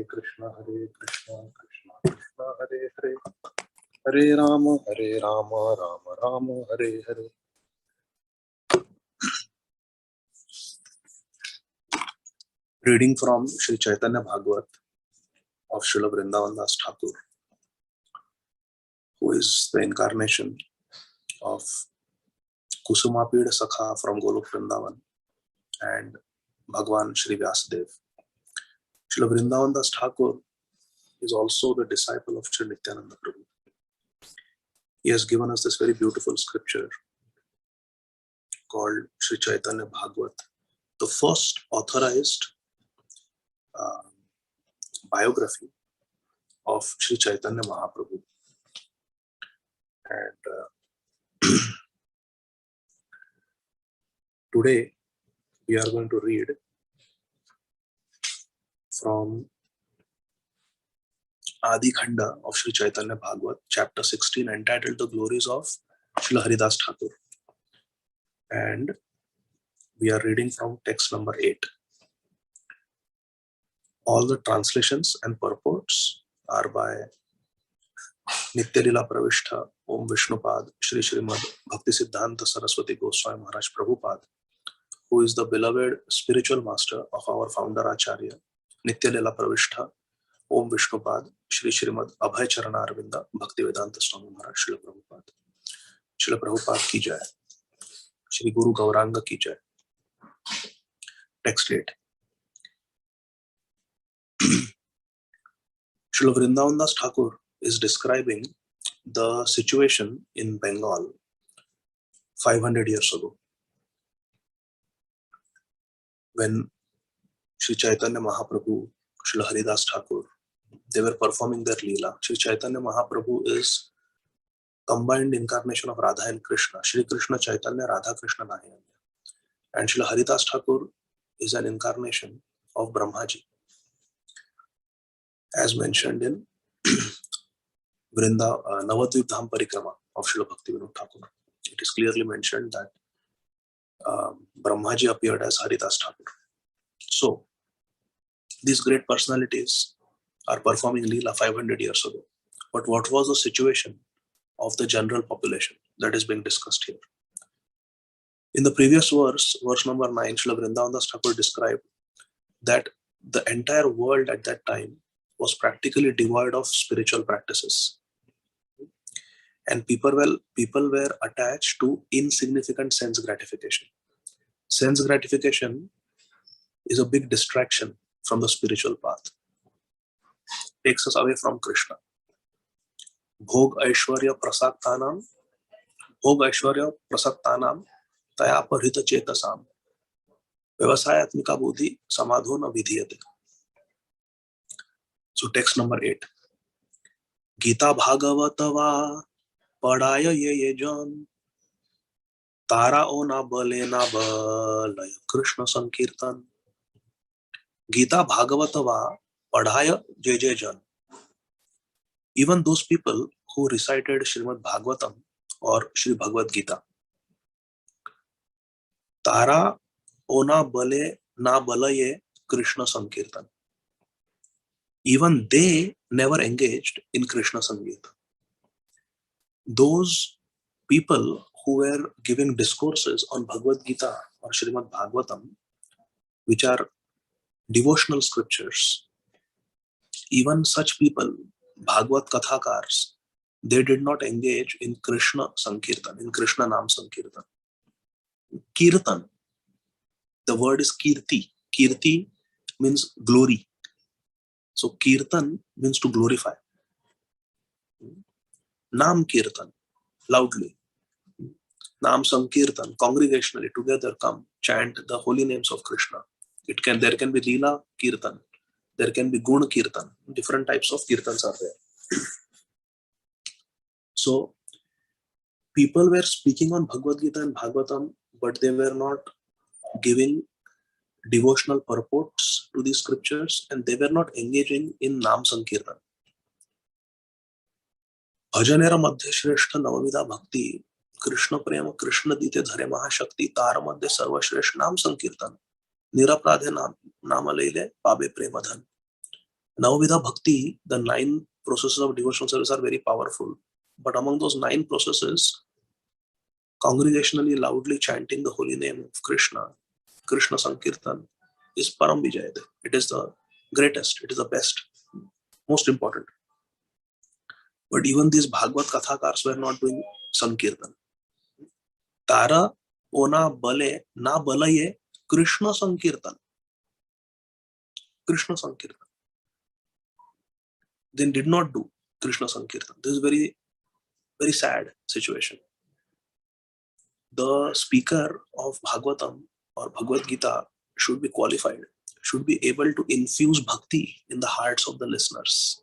Krishna Krishna Krishna Hare Hare, Hare Rama Rama Rama Hare Hare. Reading from Sri Caitanya Bhagavata of Srila Vrindavan Das Thakur, who is the incarnation of Kusumapida Sakha from Golok Vrindavan and Bhagwan Shri Vyasadev. Srila Vrindavan Das Thakur is also the disciple of Sri Nityananda Prabhu. He has given us this very beautiful scripture called Sri Caitanya Bhagavata, the first authorized biography of Sri Caitanya Mahaprabhu. And today we are going to read from Ādi Gadādhara of Sri Caitanya Bhagavata, chapter 16, entitled The Glories of Srila Haridas Thakur. And we are reading from text number 8. All the translations and purports are by Nitya Lila Pravishtha Om Vishnupad Shri Srimad Bhakti Siddhanta Saraswati Goswami Maharaj Prabhupada, who is the beloved spiritual master of our founder Acharya Nitya Lila Pravishtha Om Vishnupad Shri Srimad Abhay Charana Arvinda Bhakti Vedanta Swami Maharaj Srila Prabhupada. Srila Prabhupada ki jai. Shri Guru Gauranga ki jai. Text 8. Srila Vrindavan Das Thakur is describing the situation in Bengal 500 years ago, when Sri Caitanya Mahaprabhu, Srila Haridas Thakur, they were performing their Leela. Sri Caitanya Mahaprabhu is combined incarnation of Radha and Krishna. Shri Krishna Chaitanya, Radha Krishna Nayana. And Srila Haridas Thakur is an incarnation of Brahmaji, as mentioned in Navadvip Dham Parikrama of Srila Bhakti Vinod Thakur. It is clearly mentioned that Brahmaji appeared as Haridas Thakur. So, these great personalities are performing Leela 500 years ago. But what was the situation of the general population that is being discussed here? In the previous verse number 9, Srila Vrindavan Das Thakur described that the entire world at that time was practically devoid of spiritual practices. And people were attached to insignificant sense gratification. Sense gratification is a big distraction from the spiritual path. Takes us away from Krishna. Bhog Aishwarya Prasaktanam Taya Parhita Chetasam Vyavasayatmika Buddhi Samadho Na Vidhiyate. So text number 8. Gita Bhāgavata va padaya ye jan Tara ona bale na balaya Krishna Sankirtan. Gita Bhāgavata va padaya ye jan. Even those people who recited Srimad Bhagavatam or Sri Bhagavad Gita, Tara ona bale na balaye Krishna Sankirtan. Even they never engaged in Krishna Sangeeta. Those people who were giving discourses on Bhagavad Gita or Srimad Bhagavatam, which are devotional scriptures, even such people, Bhagavat Kathakars, they did not engage in Krishna Sankirtan, in Krishna Nam Sankirtan. Kirtan, the word is Kirti. Kirti means glory. So Kirtan means to glorify. Nam Kirtan, loudly. Nam Sankirtan, congregationally, together come, chant the holy names of Krishna. There can be Leela Kirtan, there can be Guna Kirtan, different types of Kirtans are there. So, people were speaking on Bhagavad Gita and Bhagavatam, but they were not giving devotional purports to these scriptures, and they were not engaging in Nam Sankirtan. Bhajanera Madhya Shrestha Navamida Bhakti Krishna Prema Krishna Dite Dhare Mahashakti Tara Madhya Sarva Shrestha Nam Sankirtan Nirapradhe Nama Leile Pabe Premadhan. Now with a bhakti, the 9 processes of devotional service are very powerful. But among those 9 processes, congregationally loudly chanting the holy name of Krishna, Krishna Sankirtan, is Param Vijayade. It is the greatest, it is the best, most important. But even these Bhagavat Kathakars were not doing Sankirtan. Tara ona bale na balaye Krishna Sankirtan. Krishna Sankirtan. They did not do Krishna Sankirtan. This is very, very sad situation. The speaker of Bhagavatam or Bhagavad Gita should be qualified, should be able to infuse bhakti in the hearts of the listeners.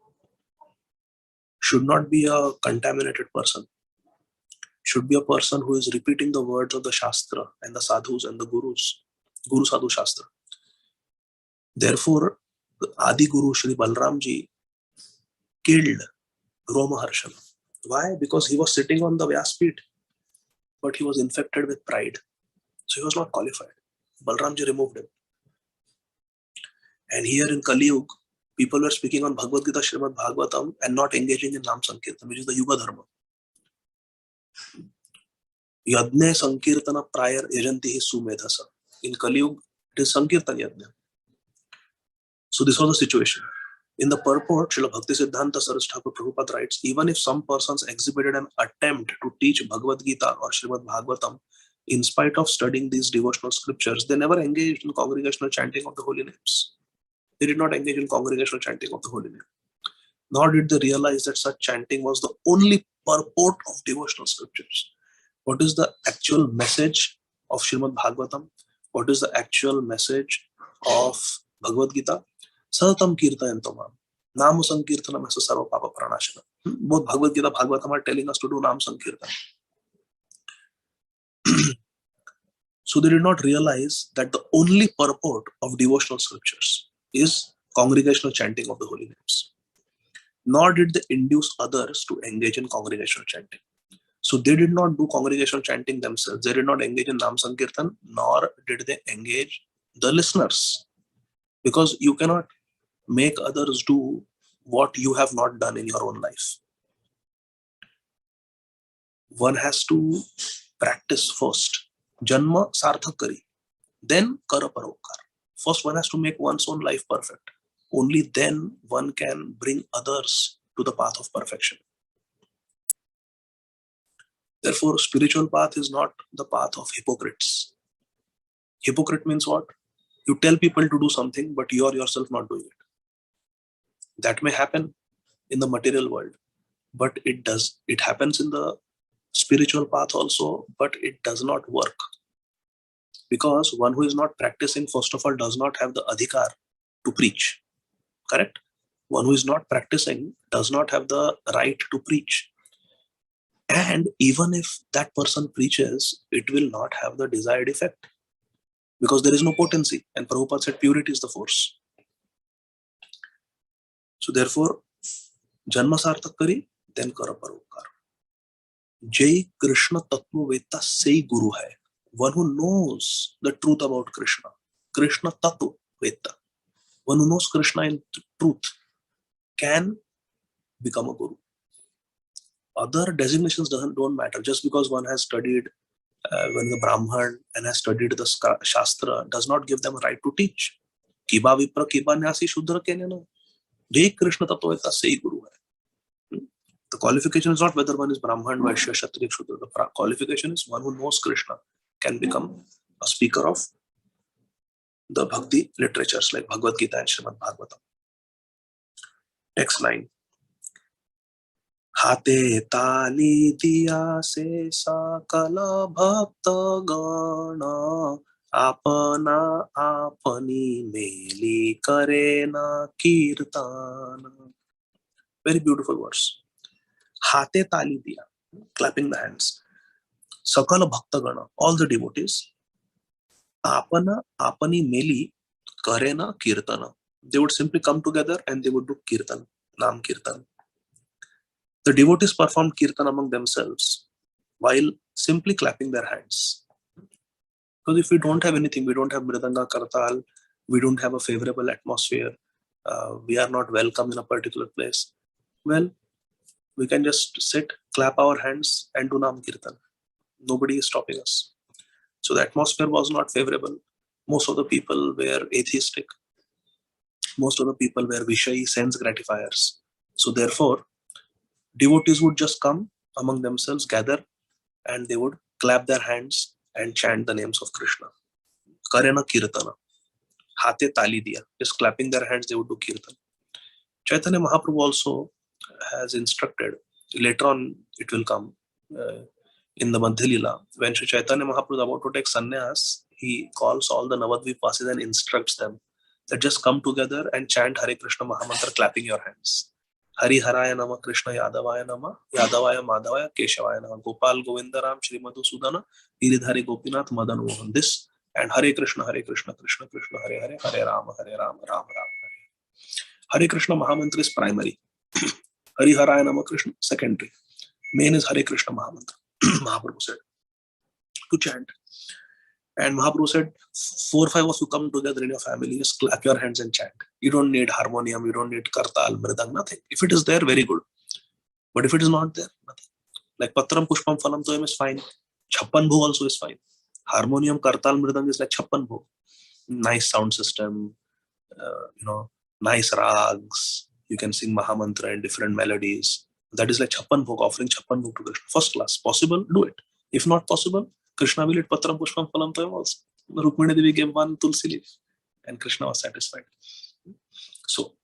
Should not be a contaminated person. Should be a person who is repeating the words of the Shastra and the sadhus and the gurus, Guru Sadhu Shastra. Therefore, the Adi Guru Shri Balramji killed Romaharshan. Why? Because he was sitting on the Vyaspit, but he was infected with pride. So he was not qualified. Balramji removed him. And here in Kali Yuga, people were speaking on Bhagavad Gita, Srimad Bhagavatam, and not engaging in Nam Sankirtan, which is the Yuga Dharma. Yadne Sankirtana prior yajanti sumedhasa. In Kali Yuga, it is Sankirtan Yadne. So this was the situation. In the purport, Srila Bhakti Siddhanta Saraswati Thakur Prabhupada writes, even if some persons exhibited an attempt to teach Bhagavad Gita or Srimad Bhagavatam, in spite of studying these devotional scriptures, they never engaged in congregational chanting of the holy names. They did not engage in congregational chanting of the holy name. Nor did they realize that such chanting was the only purport of devotional scriptures. What is the actual message of Srimad Bhagavatam? What is the actual message of Bhagavad Gita? Satatam kirtayantamam. Nam sankirtanam as sarva papa pranashana. Both Bhagavad Gita, Bhagavatam are telling us to do Nam Sankirtan. So they did not realize that the only purport of devotional scriptures is congregational chanting of the holy names. Nor did they induce others to engage in congregational chanting. So they did not do congregational chanting themselves. They did not engage in Nam Sankirtan, nor did they engage the listeners. Because you cannot make others do what you have not done in your own life. One has to practice first. Janma sarthak kari. Then kara parokar. First one has to make one's own life perfect. Only then one can bring others to the path of perfection. Therefore, spiritual path is not the path of hypocrites. Hypocrite means what? You tell people to do something, but you are yourself not doing it. That may happen in the material world, but it happens in the spiritual path also, but it does not work. Because one who is not practicing, first of all, does not have the adhikar to preach. Correct? One who is not practicing does not have the right to preach. And even if that person preaches, it will not have the desired effect. Because there is no potency. And Prabhupada said purity is the force. So therefore, Janma sarthak kari, then kara parokar. Jai Krishna Tattva Veta Sei Guru hai. One who knows the truth about Krishna. Krishna Tattva Veta. One who knows Krishna in truth can become a guru. Other designations don't matter. Just because one has studied when the Brahman and has studied the Shastra does not give them a right to teach. Kiba Vipra Kiba Nyasi Shudra Kenyana. Jai Krishna Tattva Veta Sei Guru hai. The qualification is not whether one is Brahman, Vaishya, Kshatriya, Shudra. The qualification is one who knows Krishna can become a speaker of the Bhakti literatures like Bhagavad Gita and Srimad Bhagavatam. Text 9. Hate tali diya se sakala bhakta gana apana apani meli karena kirtana. Very beautiful verse. Hate tali diya, clapping the hands. Sakala bhakta gana, all the devotees. Apana apani meli karena kirtana. They would simply come together and they would do kirtan, Nam Kirtan. The devotees performed kirtan among themselves while simply clapping their hands. Because if we don't have anything, we don't have mridanga, kartal, we don't have a favorable atmosphere, we are not welcome in a particular place. Well, we can just sit, clap our hands, and do Nam Kirtan. Nobody is stopping us. So the atmosphere was not favorable. Most of the people were atheistic. Most of the people were Vishayi sense gratifiers. So therefore, devotees would just come among themselves, gather, and they would clap their hands and chant the names of Krishna. Karena Kirtana. Hate tali diya. Just clapping their hands, they would do Kirtan. Chaitanya Mahaprabhu also has instructed, later on it will come in the Madhya Lila, when Sri Chaitanya Mahaprabhu is about to take sannyas, he calls all the Navadvipasis and instructs them that just come together and chant Hare Krishna Mahamantra, clapping your hands. Hari Haraya Nama, Krishna Yadavaya Nama, Yadavaya Madhavaya, Keshavaya Nama, Gopal Govindaram, Shri Madhusudana, Giridhari Gopinath, Madan Mohan. This and Hare Krishna, Krishna Krishna, Hare Hare, Hare Rama, Rama Rama. Hare Krishna Mahamantra is primary. Hari Haraya Nama Krishna, secondary. Main is Hare Krishna Mahamantra. Mahaprabhu said to chant. And Mahaprabhu said, 4 or 5 of you come together in your family, just clap your hands and chant. You don't need harmonium, you don't need kartal, mridang, nothing. If it is there, very good. But if it is not there, nothing. Like Patram Pushpam Phalam Toyam is fine. Chhappan Bhog also is fine. Harmonium, kartal, mridang is like Chhappan Bhog. Nice sound system, nice rags. You can sing Mahamantra in different melodies. That is like Chhappan Bhog, offering Chhappan Bhog to Krishna. First class. Possible? Do it. If not possible, Krishna will eat Patram Pushpam Phalam Toyam also. Rukmini Devi gave 1 tulsi leaf and Krishna was satisfied. So,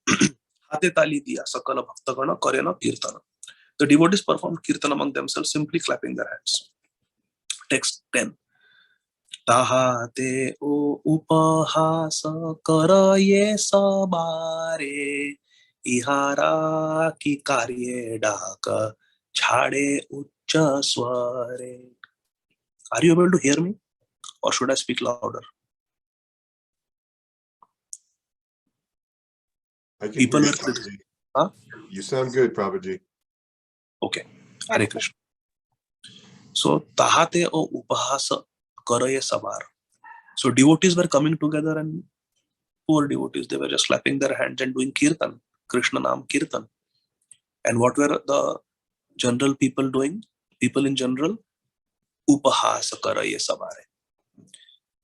Hate tali diya sakala bhaktagana karena kirtana. The devotees performed kirtan among themselves, simply clapping their hands. Text 10. Tahate o upahasa karaye sabare ihara ki karye daka chhade uchcha sware. Are you able to hear me? Or should I speak louder? I can hear you, Prabhuji. Huh? You sound good, Prabhuji. Okay. Hare Krishna. So, tahate o upahasa karaye sabar. So, devotees were coming together and poor devotees, they were just slapping their hands and doing kirtan, Krishna Nam Kirtan. And what were the general people doing? People in general, upahasa karaye sabare.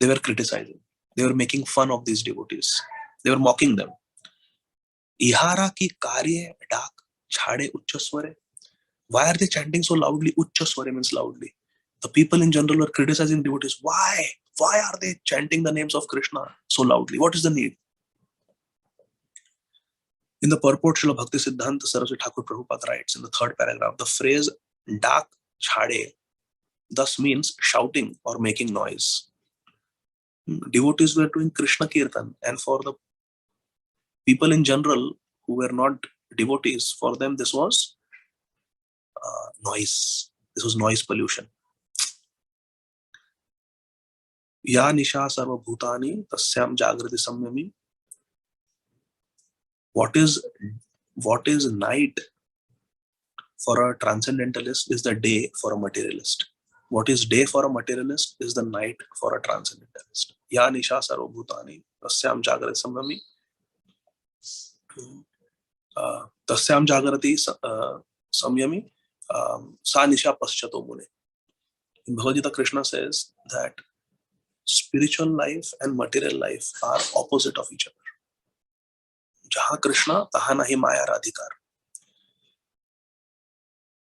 They were criticizing. They were making fun of these devotees. They were mocking them. Ihara ki karye dak chhade uchcha sware. Why are they chanting so loudly? Uchcha sware means loudly. The people in general were criticizing devotees. Why? Why are they chanting the names of Krishna so loudly? What is the need? In the purport, Srila Bhakti Siddhanta Saraswati Thakur Prabhupada writes in the 3rd paragraph, the phrase dak chhade thus means shouting or making noise. Devotees were doing Krishna Kirtan, and for the people in general who were not devotees, for them this was noise. This was noise pollution. Ya nisha sarva bhutani tasyam jagrati samyami. What is night for a transcendentalist is the day for a materialist. What is day for a materialist is the night for a transcendentalist. Ya nisha sarva bhutani tasyam jagrati samyami. Tasyam jagrati samyami sa nisha paschato mune. In Bhagavad Gita, Krishna says that spiritual life and material life are opposite of each other. Jaha Krishna, taha nahi maya radhikar.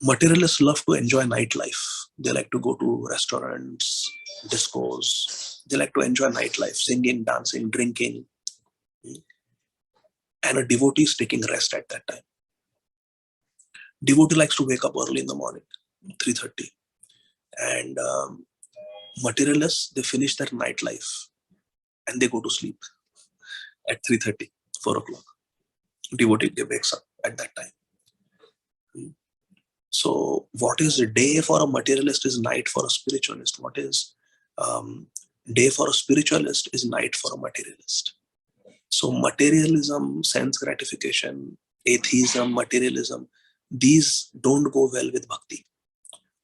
Materialists love to enjoy nightlife. They like to go to restaurants, discos. They like to enjoy nightlife, singing, dancing, drinking. And a devotee is taking rest at that time. Devotee likes to wake up early in the morning, 3:30. And materialists, they finish their nightlife and they go to sleep at 3:30, 4 o'clock. Devotee wakes up at that time. So what is a day for a materialist is night for a spiritualist. What is day for a spiritualist is night for a materialist. So materialism, sense gratification, atheism, materialism, these don't go well with bhakti.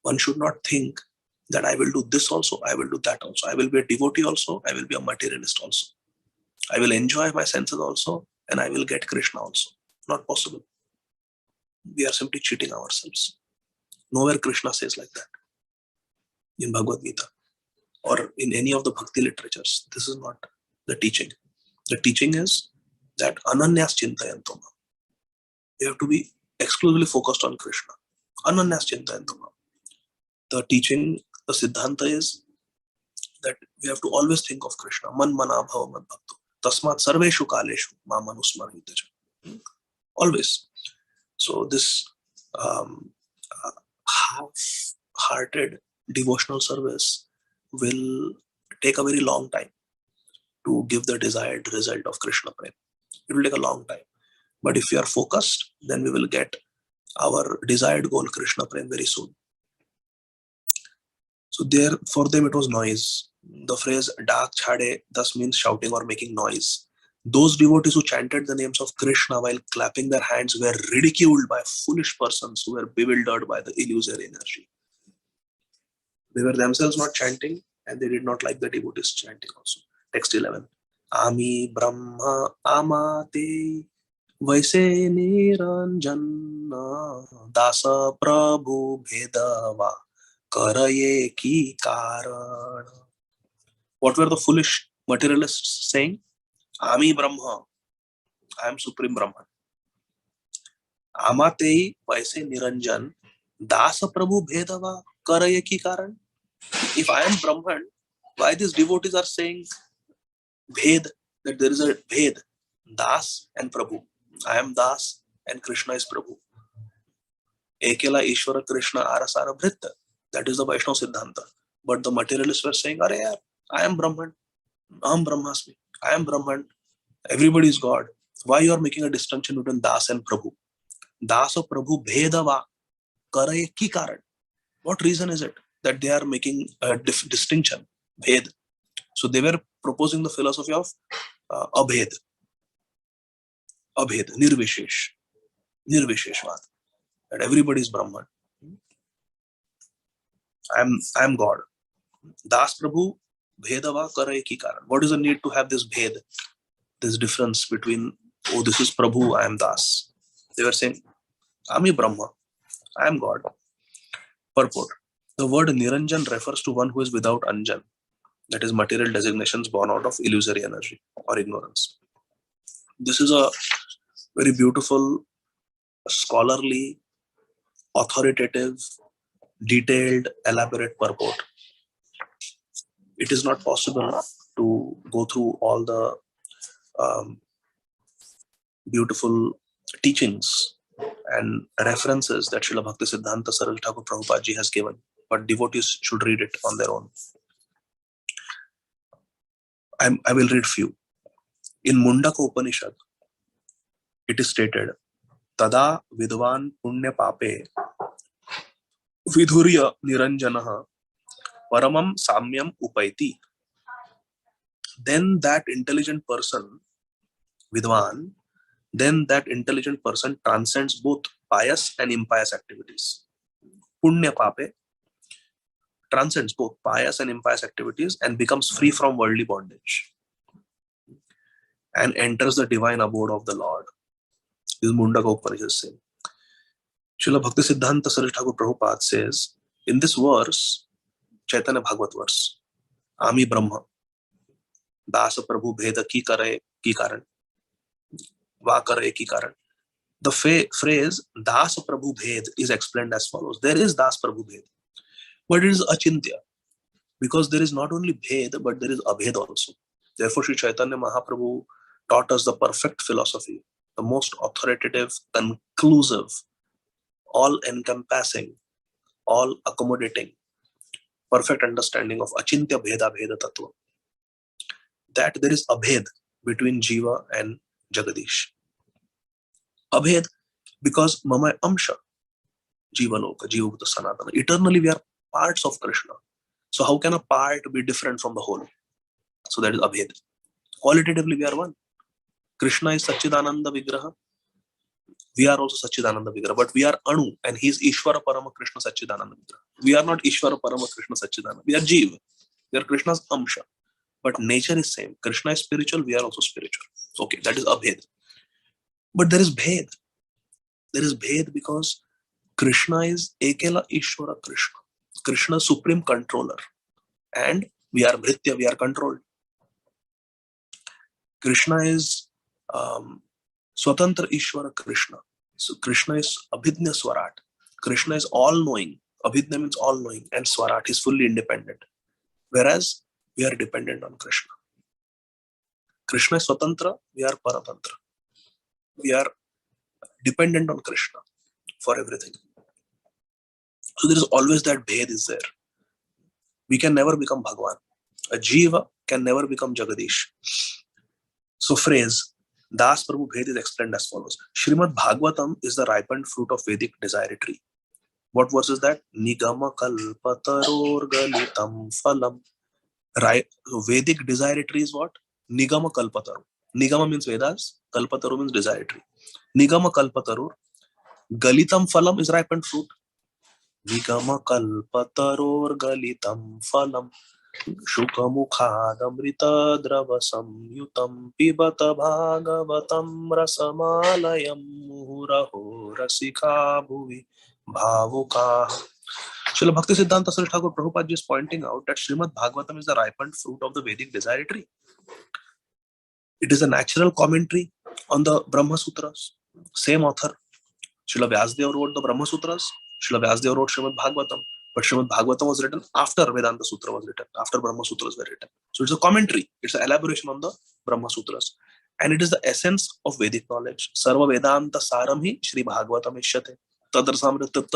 One should not think that I will do this also, I will do that also. I will be a devotee also, I will be a materialist also. I will enjoy my senses also, and I will get Krishna also. Not possible. We are simply cheating ourselves. Nowhere Krishna says like that. In Bhagavad Gita or in any of the Bhakti literatures, this is not the teaching. The teaching is that Ananyas Chintayanto. We have to be exclusively focused on Krishna. Ananyas Chintayanto. The teaching, the Siddhanta is that we have to always think of Krishna. Man mana bhava mad bhakto. Tasmat sarveshu kaleshu ma manusmarhitaja. Always. So this half-hearted devotional service will take a very long time to give the desired result of Krishna Prem. It will take a long time. But if we are focused, then we will get our desired goal, Krishna Prem, very soon. So there, for them it was noise. The phrase "Dak chhade" thus means shouting or making noise. Those devotees who chanted the names of Krishna while clapping their hands were ridiculed by foolish persons who were bewildered by the illusory energy. They were themselves not chanting, and they did not like the devotees chanting also. Text 11. Ami Brahma Amate Vaise Niranjana Dasa Prabhu Bhedava Karaye Ki Karan. What were the foolish materialists saying? Ami Brahma, I am Supreme Brahman. Amate Vaise Niranjan Dasa Prabhu Bhedava Karaye Ki Karan. If I am Brahman, why these devotees are saying Bhed, that there is a Bhed, Das and Prabhu. I am Das and Krishna is Prabhu. Ekela Ishvara Krishna Arasara Bhritta. That is the Vaishnava Siddhanta. But the materialists were saying, Are yaar, I am Brahman. Aham Brahmasmi. I am Brahman. Everybody is God. Why you are making a distinction between Das and Prabhu? Das or Prabhu Bhedava Karaye Ki Karan. What reason is it that they are making a distinction? Bhed. So they were proposing the philosophy of Abhed. Abhed, Nirvishesh. Nirvisheshvad. That everybody is Brahman. I am God. Das Prabhu Bhedava Karaye Ki Karan. What is the need to have this Bhed? This difference between, oh, this is Prabhu, I am Das. They were saying, Ami Brahma, I am God. Purport. The word Niranjan refers to one who is without Anjan. That is material designations born out of illusory energy or ignorance. This is a very beautiful, scholarly, authoritative, detailed, elaborate purport. It is not possible to go through all the beautiful teachings and references that Srila Bhakti Siddhanta Saraswati Thakur Prabhupada ji has given, but devotees should read it on their own. I will read few. In Mundaka Upanishad, it is stated, Tada Vidvan Punya Pape Vidhurya Niranjanaha Paramam Samyam Upaiti. Then that intelligent person, Vidvan, then that intelligent person transcends both pious and impious activities. Punya Pape transcends both pious and impious activities and becomes free from worldly bondage and enters the divine abode of the Lord. This is Mundaka Upanishad saying. Srila Bhakti Siddhanta Saraswati Thakur Prabhupada says, in this verse, Caitanya Bhagavat verse, Ami Brahma, Dasa Prabhu Bheda Ki Kare Ki Karan, Va Kare Ki Karan. The phrase Das Prabhu Bhed is explained as follows. There is Das Prabhu Bhed, but it is Achintya, because there is not only Bhed, but there is Abhed also. Therefore, Sri Chaitanya Mahaprabhu taught us the perfect philosophy, the most authoritative, conclusive, all-encompassing, all-accommodating, perfect understanding of Achintya Bheda Bheda Tattva. That there is Abhed between Jiva and Jagadish. Abhed, because Mama Amsha, Jiva Loka, Jiva Bhuta Sanatana. Eternally we are parts of Krishna. So how can a part be different from the whole? So that is Abhed. Qualitatively we are one. Krishna is Satchidananda Vigraha. We are also Satchidananda Vigraha. But we are Anu and he is Ishvara Parama Krishna Satchidananda Vigraha. We are not Ishvara Parama Krishna Satchidananda. We are Jiva. We are Krishna's Amsha. But nature is same. Krishna is spiritual, we are also spiritual. Okay, that is Abhed. But there is bhed. There is bhed because Krishna is Ekela Ishvara Krishna. Krishna is supreme controller. And we are Bhritya, we are controlled. Krishna is Swatantra Ishvara Krishna. So Krishna is Abhidnya Swarat. Krishna is all-knowing. Abhidnya means all-knowing. And Swarat is fully independent. Whereas we are dependent on Krishna. Krishna is Swatantra, we are Paratantra. We are dependent on Krishna for everything. So there is always that bhed is there. We can never become Bhagwan. A Jiva can never become Jagadish. So phrase, Das Prabhu Bhed is explained as follows. Srimad Bhagavatam is the ripened fruit of Vedic desire tree. What verse is that? Nigama kalpataror galitam phalam. Right. So Vedic desire tree is what? Nigama kalpataru. Nigama means Vedas. Kalpataru means desire tree. Nigama kalpatarur. Galitam phalam is ripened fruit. Nigama kalpataror galitam phalam. Shukamukhadamrita dravasam yutam pibata bhagavatam rasamalayam muhuraho rasika bhuvi bhavuka. Srila Bhakti Siddhanta Saraswati Thakur Prabhupada is pointing out that Srimad Bhagavatam is the ripened fruit of the Vedic desire tree. It is a natural commentary on the Brahma Sutras. Same author. Srila Vyasadeva wrote the Brahma Sutras. Srila Vyasadeva wrote Srimad Bhagavatam. But Srimad Bhagavatam was written after Vedanta Sutra was written, after Brahma Sutras were written. So it's a commentary. It's an elaboration on the Brahma Sutras. And it is the essence of Vedic knowledge. Sarva Vedanta Saramhi Shri Bhagavatam Ishyate. Tadrasamrita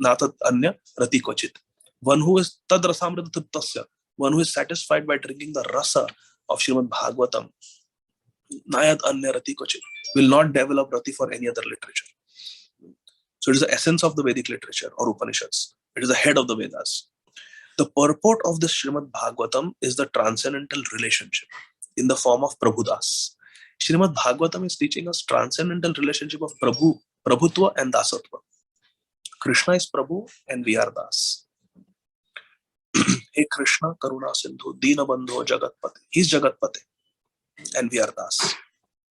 Natat Anya Rati Kochit. One who is Tadrasamrita Tiptasya, one who is satisfied by drinking the rasa of Srimad Bhagavatam, Nayat Anya Rati Kochit, will not develop Rati for any other literature. So it is the essence of the Vedic literature or Upanishads. It is the head of the Vedas. The purport of this Srimad Bhagavatam is the transcendental relationship in the form of Prabhudas. Srimad Bhagavatam is teaching us transcendental relationship of Prabhutva and Dasatva. Krishna is Prabhu and we are Das. Hey Krishna, Karuna Sindhu, Dina Bandho, Jagatpate. He is Jagatpate and we are Das.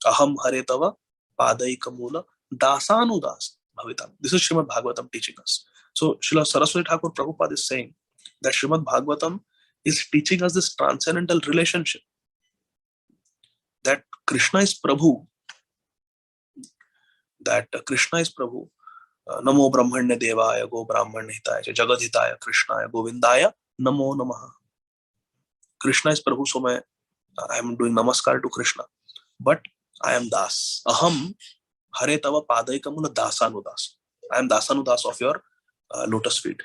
Aham Hare Tava, Padaika Mula, Dasanu Das. Bhavitam. This is Srimad Bhagavatam teaching us. So Srila Saraswati Thakur Prabhupada is saying that Srimad Bhagavatam is teaching us this transcendental relationship. That Krishna is Prabhu. Namo Brahmanya Devaya, Go Brahmanya Hitaya, Jagat Hitaya, Krishnaya, Govindaya, Namo Namaha. Krishna is Prabhu, so I am doing namaskar to Krishna. But I am Das. Aham Hare Tava Padaikamula Dasanudas. I am Dasanudas of your lotus feet.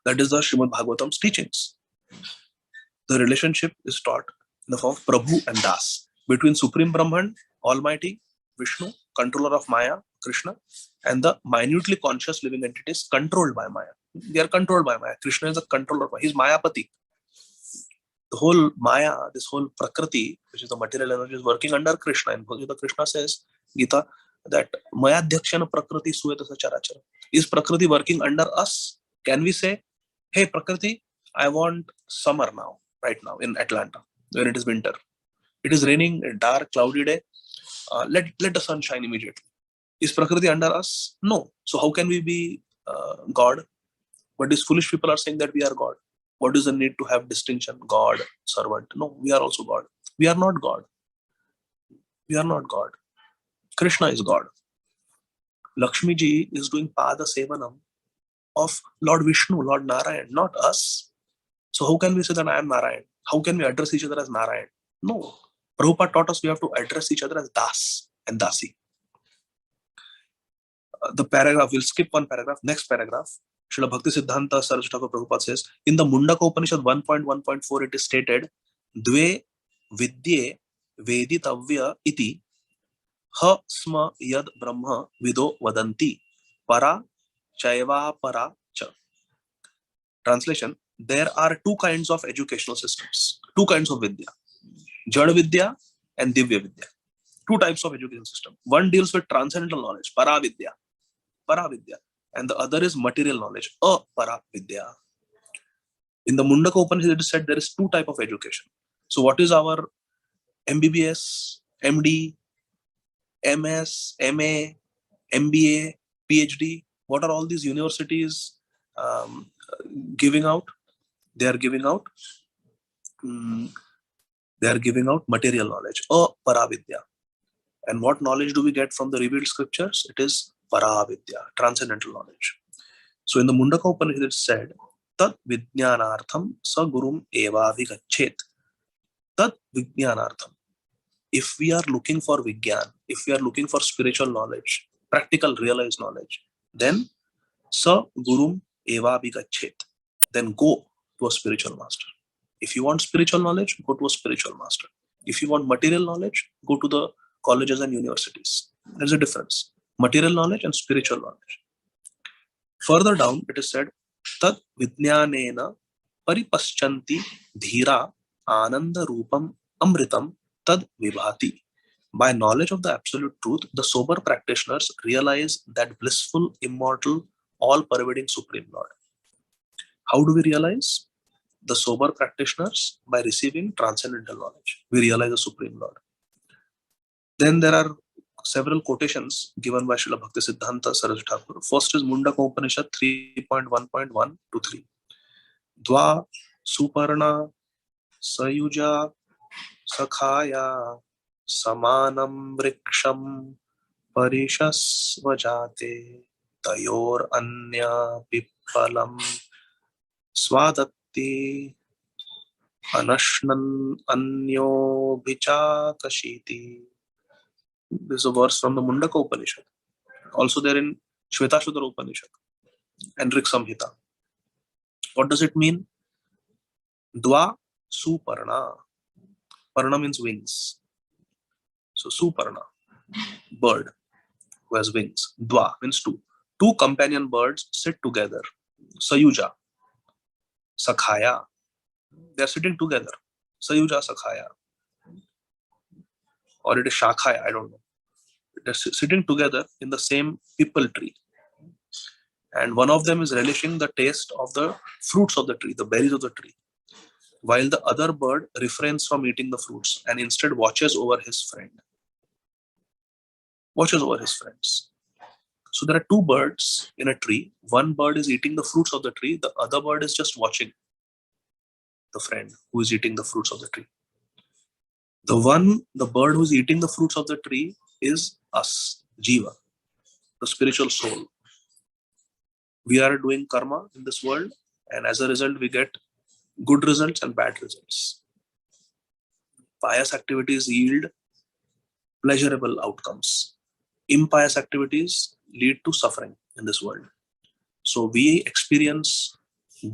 That is the Srimad Bhagavatam's teachings. The relationship is taught in the form of Prabhu and Das, between Supreme Brahman, Almighty, Vishnu, controller of Maya, Krishna, and the minutely conscious living entities controlled by Maya. They are controlled by Maya. Krishna is the controller of Maya. He is Mayapati. The whole Maya, this whole Prakriti, which is the material energy, is working under Krishna. And Bhagavad Krishna says, Gita, that Maya Dhyaksana Prakriti Suyata Sacharachara. Is Prakriti working under us? Can we say, hey Prakriti, I want summer now, right now in Atlanta, when it is winter. It is raining, a dark, cloudy day. Let the sun shine immediately. Is Prakriti under us? No. So how can we be God? But these foolish people are saying that we are God. What is the need to have distinction? God, servant. No, we are also God. We are not God. We are not God. Krishna is God. Lakshmi ji is doing Pada Sevanam of Lord Vishnu, Lord Narayan, not us. So how can we say that I am Narayan? How can we address each other as Narayan? No. Prabhupada taught us we have to address each other as Das and Dasi. The paragraph, we'll skip one paragraph. Next paragraph. Srila Bhakti Siddhanta Saraswati Thakur Prabhupada says, in the Mundaka Upanishad 1.1.4 it is stated, Dve Vidye Veditavya iti ha sma yad brahma vido vadanti para chaiva para cha. Translation, there are two kinds of educational systems, two kinds of Vidya, Jada Vidya and Divya Vidya. Two types of education system. One deals with transcendental knowledge, Para Vidya, and the other is material knowledge, Para Vidya. In the Mundaka Upanishad it is said there is two types of education. So what is our MBBS, MD, MS, MA, MBA, PhD. What are all these universities giving out? They are giving out material knowledge, paravidya. And what knowledge do we get from the revealed scriptures? It is paravidya, transcendental knowledge. So in the Mundaka Upanishad it said, Tat vijnanartham sa gurum eva vigachet. Tat vijnanartham. If we are looking for vigyan, if we are looking for spiritual knowledge, practical realized knowledge, then sa gurum eva vigachet. Then go to a spiritual master. If you want spiritual knowledge, go to a spiritual master. If you want material knowledge, go to the colleges and universities. There's a difference. Material knowledge and spiritual knowledge. Further down, it is said, Tad vijnanena paripaschanti dhira ananda rupam amritam tad vibhati. By knowledge of the absolute truth, the sober practitioners realize that blissful, immortal, all-pervading Supreme Lord. How do we realize? The sober practitioners, by receiving transcendental knowledge. We realize the Supreme Lord. Then there are several quotations given by Srila Bhakti Siddhanta Saraswati Thakur. First is Mundaka Upanishad 3.1.1 to 3. Dva Suparna Sayuja Sakhaya Samanam Vriksham Parishasvajate Tayor Anya Pippalam Swadatti Anashnan Anyo Vichakashiti. This is a verse from the Mundaka Upanishad. Also there in Shvetashudra Upanishad and Rik Samhita. What does it mean? Dva Suparna. Parna means wings. So Suparna, bird who has wings. Dva means two. Two companion birds sit together. Sayuja, Sakhaya. They are sitting together. Sayuja, Sakhaya. Or it is Shakhaya, I don't know. They're sitting together in the same pipal tree. And one of them is relishing the taste of the fruits of the tree, the berries of the tree, while the other bird refrains from eating the fruits and instead watches over his friend. Watches over his friends. So there are two birds in a tree. One bird is eating the fruits of the tree. The other bird is just watching the friend who is eating the fruits of the tree. The bird who is eating the fruits of the tree is us, Jiva, the spiritual soul. We are doing karma in this world, and as a result, we get good results and bad results. Pious activities yield pleasurable outcomes. Impious activities lead to suffering in this world. So we experience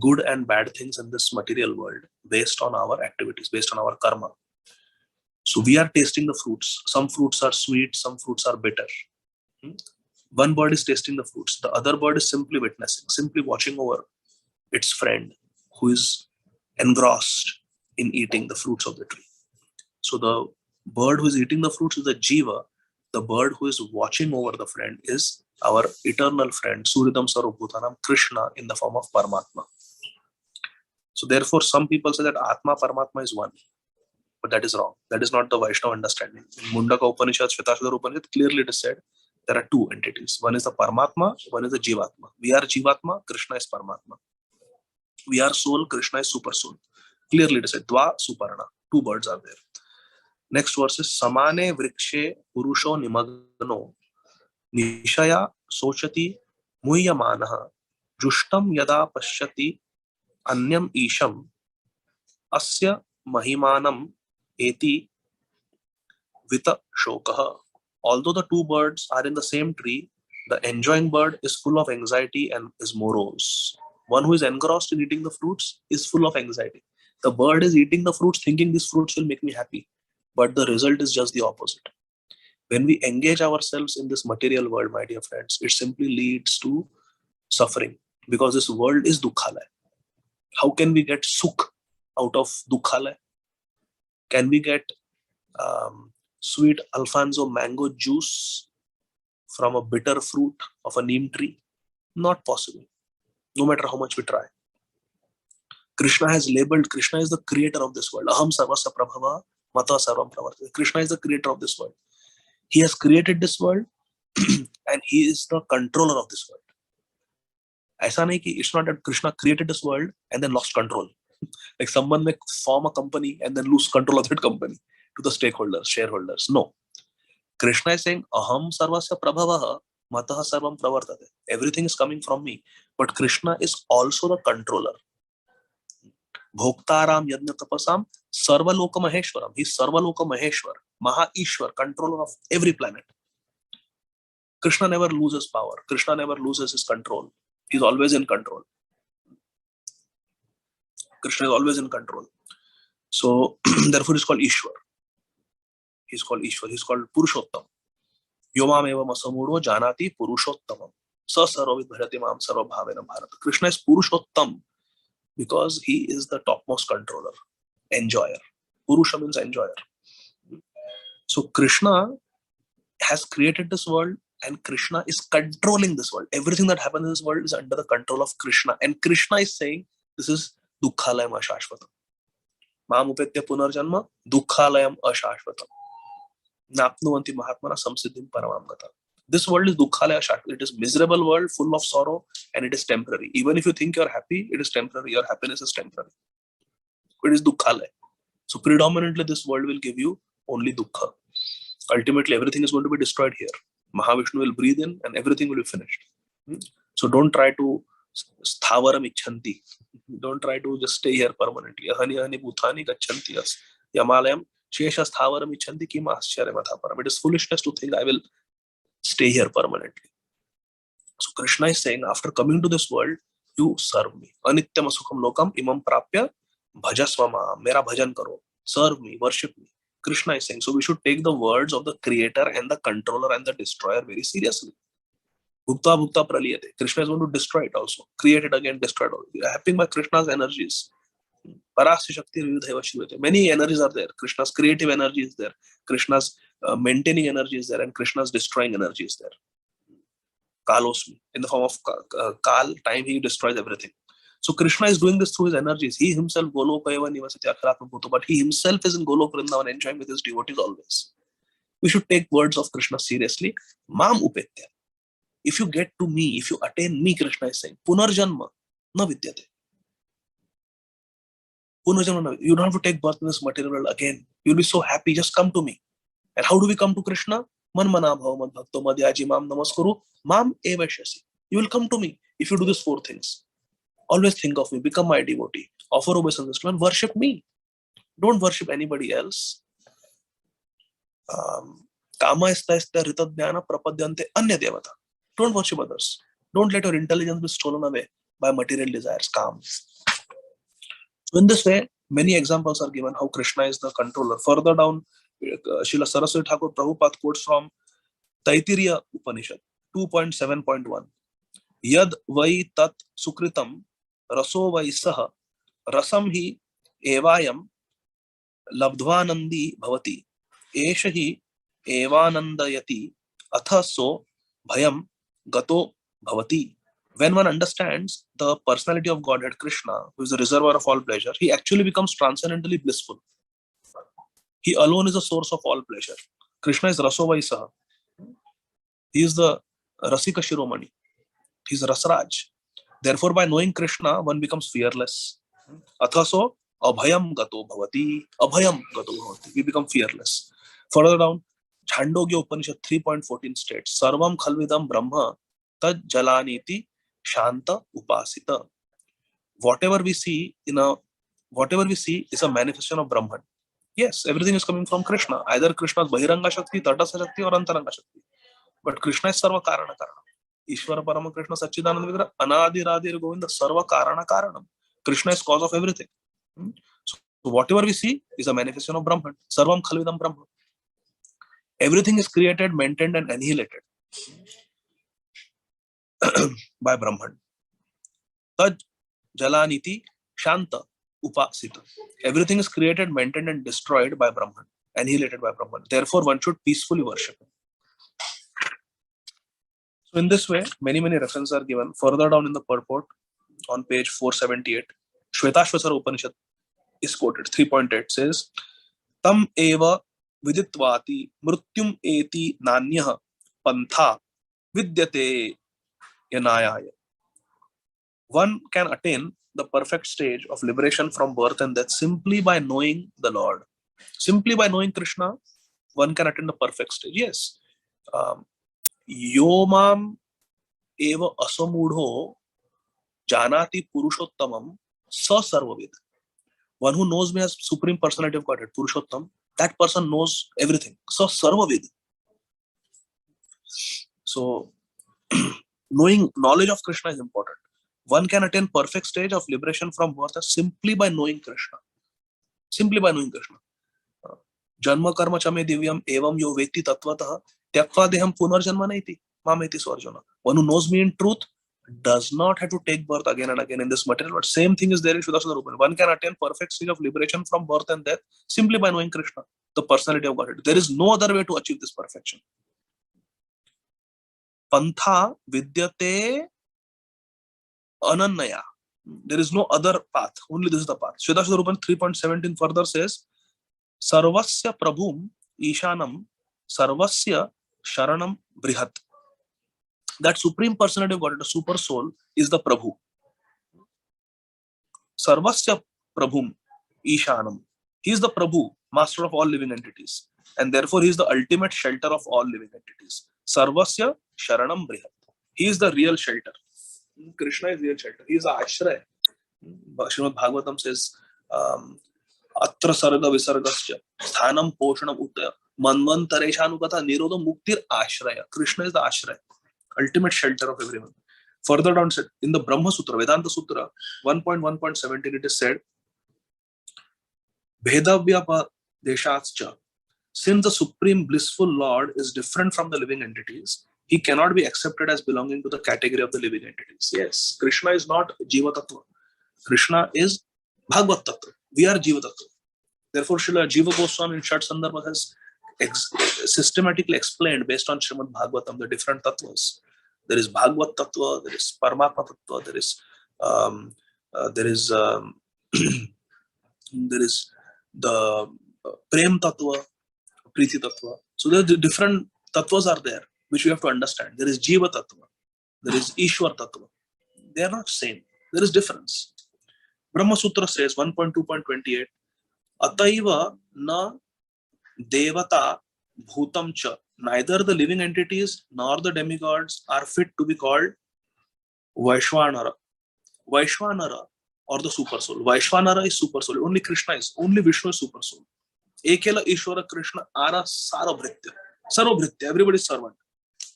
good and bad things in this material world based on our activities, based on our karma. So we are tasting the fruits. Some fruits are sweet, some fruits are bitter. One bird is tasting the fruits. The other bird is simply witnessing, simply watching over its friend who is engrossed in eating the fruits of the tree. So the bird who is eating the fruits is the Jiva. The bird who is watching over the friend is our eternal friend, Suridam Sarvabhutanam, Krishna, in the form of Paramatma. So therefore, some people say that Atma, Paramatma is one. But that is wrong. That is not the Vaishnava understanding. In Mundaka Upanishad, Shvetashudra Upanishad, clearly it is said there are two entities. One is the Paramatma, one is the Jivatma. We are Jivatma, Krishna is Paramatma. We are soul, Krishna is super soul. Clearly it is said, Dva Suparna. Two birds are there. Next verse is Samane Vrikshe Purusho Nimagno Nishaya Sochati Muhyamanaha Jushtam Yada Pashyati Anyam Isham Asya Mahimanam Eti Vita Shokaha. Although the two birds are in the same tree, the enjoying bird is full of anxiety and is morose. One who is engrossed in eating the fruits is full of anxiety. The bird is eating the fruits thinking these fruits will make me happy. But the result is just the opposite. When we engage ourselves in this material world, my dear friends, it simply leads to suffering because this world is dukkhalaya. How can we get sukh out of dukkhalaya? Can we get sweet Alfonso mango juice from a bitter fruit of a neem tree? Not possible, no matter how much we try. Krishna has labeled, Krishna is the creator of this world. Aham sarvasya prabhava Mata sarvam pravartate. Krishna is the creator of this world. He has created this world and he is the controller of this world. ऐसा नहीं कि it's not that Krishna created this world and then lost control. Like someone may form a company and then lose control of that company to the stakeholders, shareholders. No. Krishna is saying, Aham sarvasya prabhavaha matah sarvam pravartate. Everything is coming from me. But Krishna is also the controller. Bhoktaram yajna tapasam sarvaloka maheshwaram. He is sarvaloka maheshwar, Maha Ishwar, controller of every planet. Krishna never loses power. Krishna never loses his control. He is always in control. Krishna is always in control. So, therefore, he is called Ishwar. He is called Ishwar. He is called Purushottam. Yomam eva masamuro janati Purushottamam. Sa sarvavid bharati mam sarva bhavena bharata. Krishna is Purushottam because he is the topmost controller, enjoyer. Purusha means enjoyer. So, Krishna has created this world and Krishna is controlling this world. Everything that happens in this world is under the control of Krishna. And Krishna is saying, this is Dukkhalayam Ashashvatam. Mam upetya punarjanma Dukkhalayam Ashashvatam. Napnuvanti Mahatmana Samsiddhim Paramam Gata. This world is Dukkhalaya Ashashvatam. It is miserable world full of sorrow and it is temporary. Even if you think you are happy, it is temporary. Your happiness is temporary. It is Dukkhalaya. So predominantly this world will give you only Dukkha. Ultimately everything is going to be destroyed here. Mahavishnu will breathe in and everything will be finished. So don't try to sthavaram icchanti. Don't try to just stay here permanently. Ahani ahani bhutani gacchanti as yamalayam shesha sthavaram icchanti kim ascharya mathaparam. It is foolishness to think I will stay here permanently. So Krishna is saying, after coming to this world, you serve me. Anityam sukham lokam imam prapya bhajasvama. Mera bhajan karo. Serve me, worship me. Krishna is saying. So we should take the words of the creator and the controller and the destroyer very seriously. Bhukta bhukta praliyate. Krishna is going to destroy it also. Create it again, destroy it all. We are happening by Krishna's energies. Parasya Shakti Yudhaiva Shivate. Many energies are there. Krishna's creative energy is there. Krishna's maintaining energy is there. And Krishna's destroying energy is there. Kalosmi. In the form of Kal, time, he destroys everything. So Krishna is doing this through his energies. He himself Golokayava Nivasati Akharatma Bhuto, but he himself is in Golok Vrindavan enjoying with his devotees always. We should take words of Krishna seriously. Mam upetya. If you get to me, if you attain me, Krishna is saying, Punarjanma na vidyate. Punarjanma na vidyate. You don't have to take birth in this material world again. You'll be so happy. Just come to me. And how do we come to Krishna? Man mana bhava mad bhakto madhyaji mam namaskuru mam evashyasi. You will come to me if you do these 4 things. Always think of me, become my devotee, offer obeisance and worship me. Don't worship anybody else. Kama ista rita dhyana prapadyante anya devata. Don't worship others. Don't let your intelligence be stolen away by material desires, calm. So in this way, many examples are given how Krishna is the controller. Further down, Srila Saraswati Thakur Prabhupada quotes from Taittiriya Upanishad 2.7.1. Yad vai tat sukritam raso vai saha rasam hi evayam labdvanandi bhavati esha hi evanandayati atha so bhayam gato bhavati. When one understands the personality of Godhead Krishna, who is the reservoir of all pleasure, he actually becomes transcendently blissful. He alone is the source of all pleasure. Krishna is raso vai saha. He is the Rasika Shiromani. He is Rasraj. Therefore, by knowing Krishna, one becomes fearless. Athaso abhayam gato bhavati. Abhayam gato bhavati. We become fearless. Further down, Chandogya Upanishad 3.14 states, Sarvam khalvidam brahma tad jalaniti shanta upasita. Whatever we see is a manifestation of Brahman. Yes, everything is coming from Krishna. Either Krishna's Bahiranga Shakti, Tatasa Shakti or Antaranga Shakti. But Krishna is Sarva Karana Karanam. Ishvara Parama Krishna Sachidananda Vigra Anadi Radhir Govinda Sarva Karana Karanam. Krishna is cause of everything. So whatever we see is a manifestation of Brahman. Sarvam Khalvidam Brahma. Everything is created, maintained and annihilated by Brahman. Taj Jalaniti Shanta Upasita. Everything is created, maintained and destroyed by Brahman. Annihilated by Brahman. Therefore one should peacefully worship him. So in this way, many references are given. Further down in the purport, on page 478, Shvetashvasara Upanishad is quoted. 3.8 says, tam eva viditvati mrutyum eti nanyah pantha vidyate yanayaya. One can attain the perfect stage of liberation from birth and death simply by knowing the Lord. Simply by knowing Krishna, one can attain the perfect stage. Yes. Yomam eva asamudho janati purushottamam sa sarvavid. One who knows me as Supreme Personality of Godhead, Purushottam, that person knows everything. So sarvavid. So knowledge of Krishna is important. One can attain perfect stage of liberation from birth simply by knowing Krishna. Simply by knowing Krishna. Janma karma chame divyam evam yo veti tatvatah tyakva deham punarjanma naiti mameti swarjana. One who knows me in truth does not have to take birth again and again in this material world. Same thing is there in Shuddhasana Rupa. One can attain perfect stage of liberation from birth and death simply by knowing Krishna, the personality of Godhead. There is no other way to achieve this perfection. Pantha vidyate anannaya. There is no other path. Only this is the path. Shuddhasana Rupa 3.17 further says, Sarvasya Prabhum Ishanam Sarvasya Sharanam Brihat. That Supreme Personality of Godhead, the Super Soul, is the Prabhu. Sarvasya Prabhum Ishanam. He is the Prabhu, master of all living entities. And therefore, he is the ultimate shelter of all living entities. Sarvasya Sharanam Brihat. He is the real shelter. Krishna is the real shelter. He is the Ashraya. Srimad Bhāgavatam says, Atra Sarga Visargasya Sthanam Poshanam Uttaya Manvantareshanukatha Nirodha Muktir Ashraya. Krishna is the Ashraya, ultimate shelter of everyone. Further down said, in the Brahma Sutra, Vedanta Sutra 1.1.17, it is said, Bhedavya Deshatscha. Since the Supreme Blissful Lord is different from the living entities, he cannot be accepted as belonging to the category of the living entities. Yes, Krishna is not Jiva Tattva. Krishna is Bhagavad Tattva. We are Jiva Tattva. Therefore, Srila Jiva Goswami in Shat Sandarbha has systematically explained based on Srimad Bhagavatam the different tattvas. There is Bhagavad Tattva, there is Paramatma Tattva, there is the Prem Tattva, Priti Tattva. So the different tattvas are there, which we have to understand. There is Jiva Tattva, there is Ishwar Tattva. They are not same. There is difference. Brahma Sutra says 1.2.28, Ataiva na devata bhutam cha. Neither the living entities nor the demigods are fit to be called Vaishvanara. Vaishvanara or the super soul. Vaishvanara is super soul. Only Krishna is. Only Vishnu is super soul. Ekela Ishvara Krishna ara sarabhritya. Sarabhritya. Everybody is servant.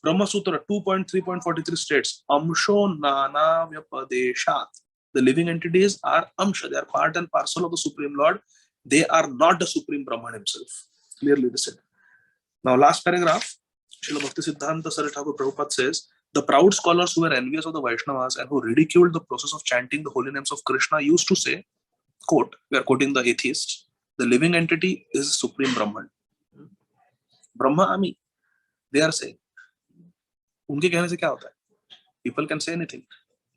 Brahma Sutra 2.3.43 states, Amsho Nana Vyapadeshat. The living entities are Amsha. They are part and parcel of the Supreme Lord. They are not the Supreme Brahman himself. Clearly they said. Now, last paragraph, Srila Bhakti Siddhanta Saraswati Thakur Prabhupada says, the proud scholars who were envious of the Vaishnavas and who ridiculed the process of chanting the holy names of Krishna used to say, quote, we are quoting the atheists, the living entity is Supreme Brahman. Brahma Ami, they are saying. उनके कहने से क्या होता है? People can say anything.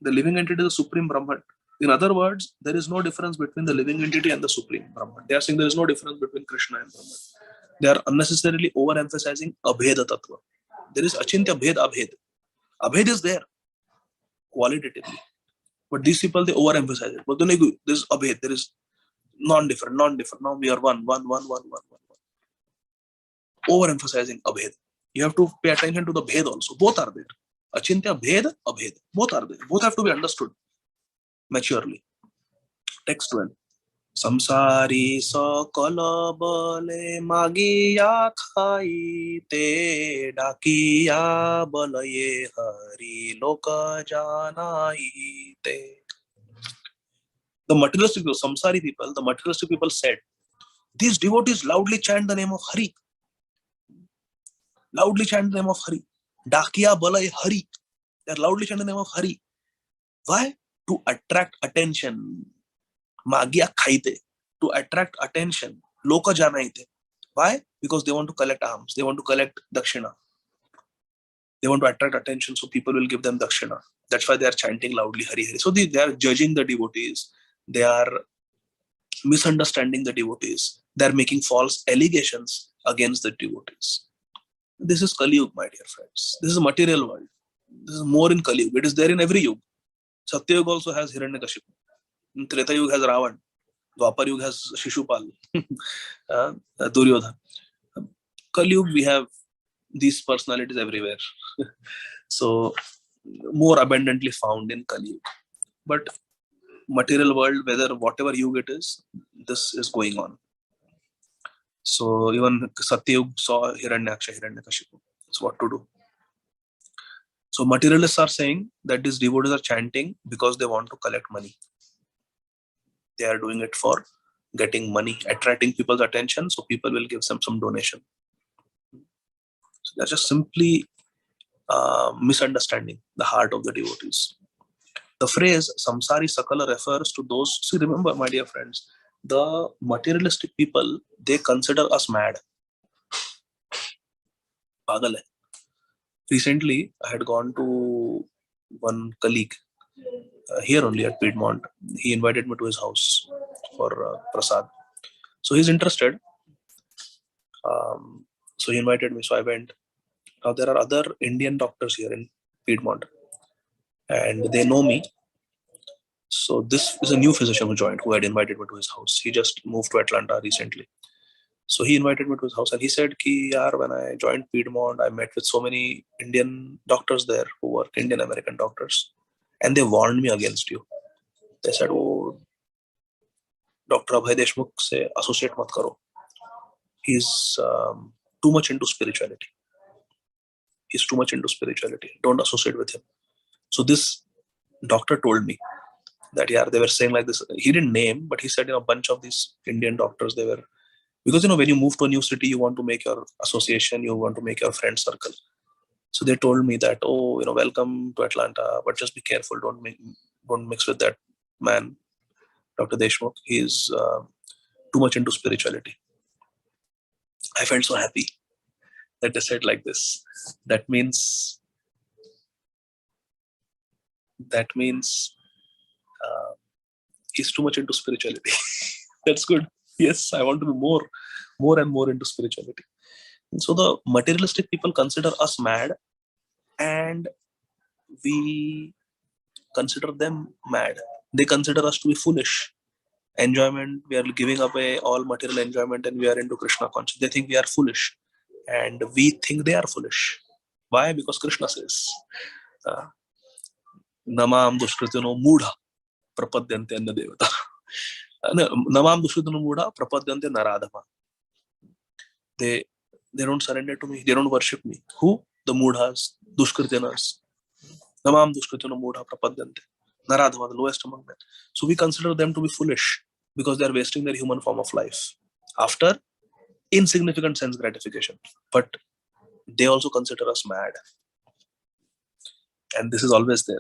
The living entity is the Supreme Brahman. In other words, there is no difference between the living entity and the Supreme Brahman. They are saying there is no difference between Krishna and Brahman. They are unnecessarily overemphasizing Abheda Tattva. There is Achintya Bhed Abhed. Abhed is there qualitatively. But these people, they overemphasize it. But there is Abhed. There is non-different. Now we are one. Overemphasizing Abhed. You have to pay attention to the Bhed also. Both are there. Achintya Bhed, Abhed. Both are there. Both have to be understood maturely. Text 12. Samsari sakala bale magiya khaite dakiya balaye hari loka janaite. The materialistic people, samsari people, the materialistic people said, these devotees loudly chant the name of Hari. Loudly chant the name of Hari. Dakiya balay Hari. They are loudly chanting the name of Hari. Why? To attract attention. Magiya khaite. To attract attention. Loka janaite. Why? Because they want to collect alms. They want to collect dakshina. They want to attract attention, so people will give them dakshina. That's why they are chanting loudly Hari Hari. So they are judging the devotees. They are misunderstanding the devotees. They're making false allegations against the devotees. This is Kali Yuga, my dear friends. This is a material world. This is more in Kali Yuga. It is there in every Yuga. Satya Yuga also has Hiranyakashipu. Treta Yuga has Ravan. Dwapar Yuga has Shishupal. Duryodhana. Kali Yuga, we have these personalities everywhere. So, more abundantly found in Kali Yuga. But material world, whether whatever Yuga it is, this is going on. So, even Satya Yuga saw Hiranyakashipu. So, what to do? So, materialists are saying that these devotees are chanting because they want to collect money. They are doing it for getting money, attracting people's attention, so people will give them some donation. So they're just simply misunderstanding the heart of the devotees. The phrase samsari sakala refers to those. See, remember, my dear friends, the materialistic people, they consider us mad. Pagal hai. Recently, I had gone to one colleague here only at Piedmont. He invited me to his house for prasad. So he's interested. So he invited me. So I went. Now there are other Indian doctors here in Piedmont, and they know me. So this is a new physician who had invited me to his house. He just moved to Atlanta recently. So he invited me to his house, and he said, "Ki yaar, when I joined Piedmont, I met with so many Indian doctors there who were Indian American doctors, and they warned me against you. They said, oh, Dr. Abhay Deshmukh se associate mat karo. He's too much into spirituality. He's too much into spirituality. Don't associate with him." So this doctor told me that, yeah, they were saying like this. He didn't name, but he said, a bunch of these Indian doctors, they were, because, when you move to a new city, you want to make your association, you want to make your friend circle. So they told me that, oh, welcome to Atlanta, but just be careful. Don't mix with that man, Dr. Deshmukh. He's too much into spirituality. I felt so happy that they said like this. That means he's too much into spirituality. That's good. Yes, I want to be more and more into spirituality. And so the materialistic people consider us mad, and we consider them mad. They consider us to be foolish. Enjoyment, we are giving away all material enjoyment, and we are into Krishna consciousness. They think we are foolish, and we think they are foolish. Why? Because Krishna says, Namam dushkritino mudha prapadyante anna devata. Namam dushkritino mudha prapadyante naradhama. They don't surrender to me. They don't worship me. Who? The mudhas, dushkritinas. Namam dushkritino mudha prapadyante. Naradhama, the lowest among men. So we consider them to be foolish because they are wasting their human form of life after insignificant sense gratification. But they also consider us mad. And this is always there.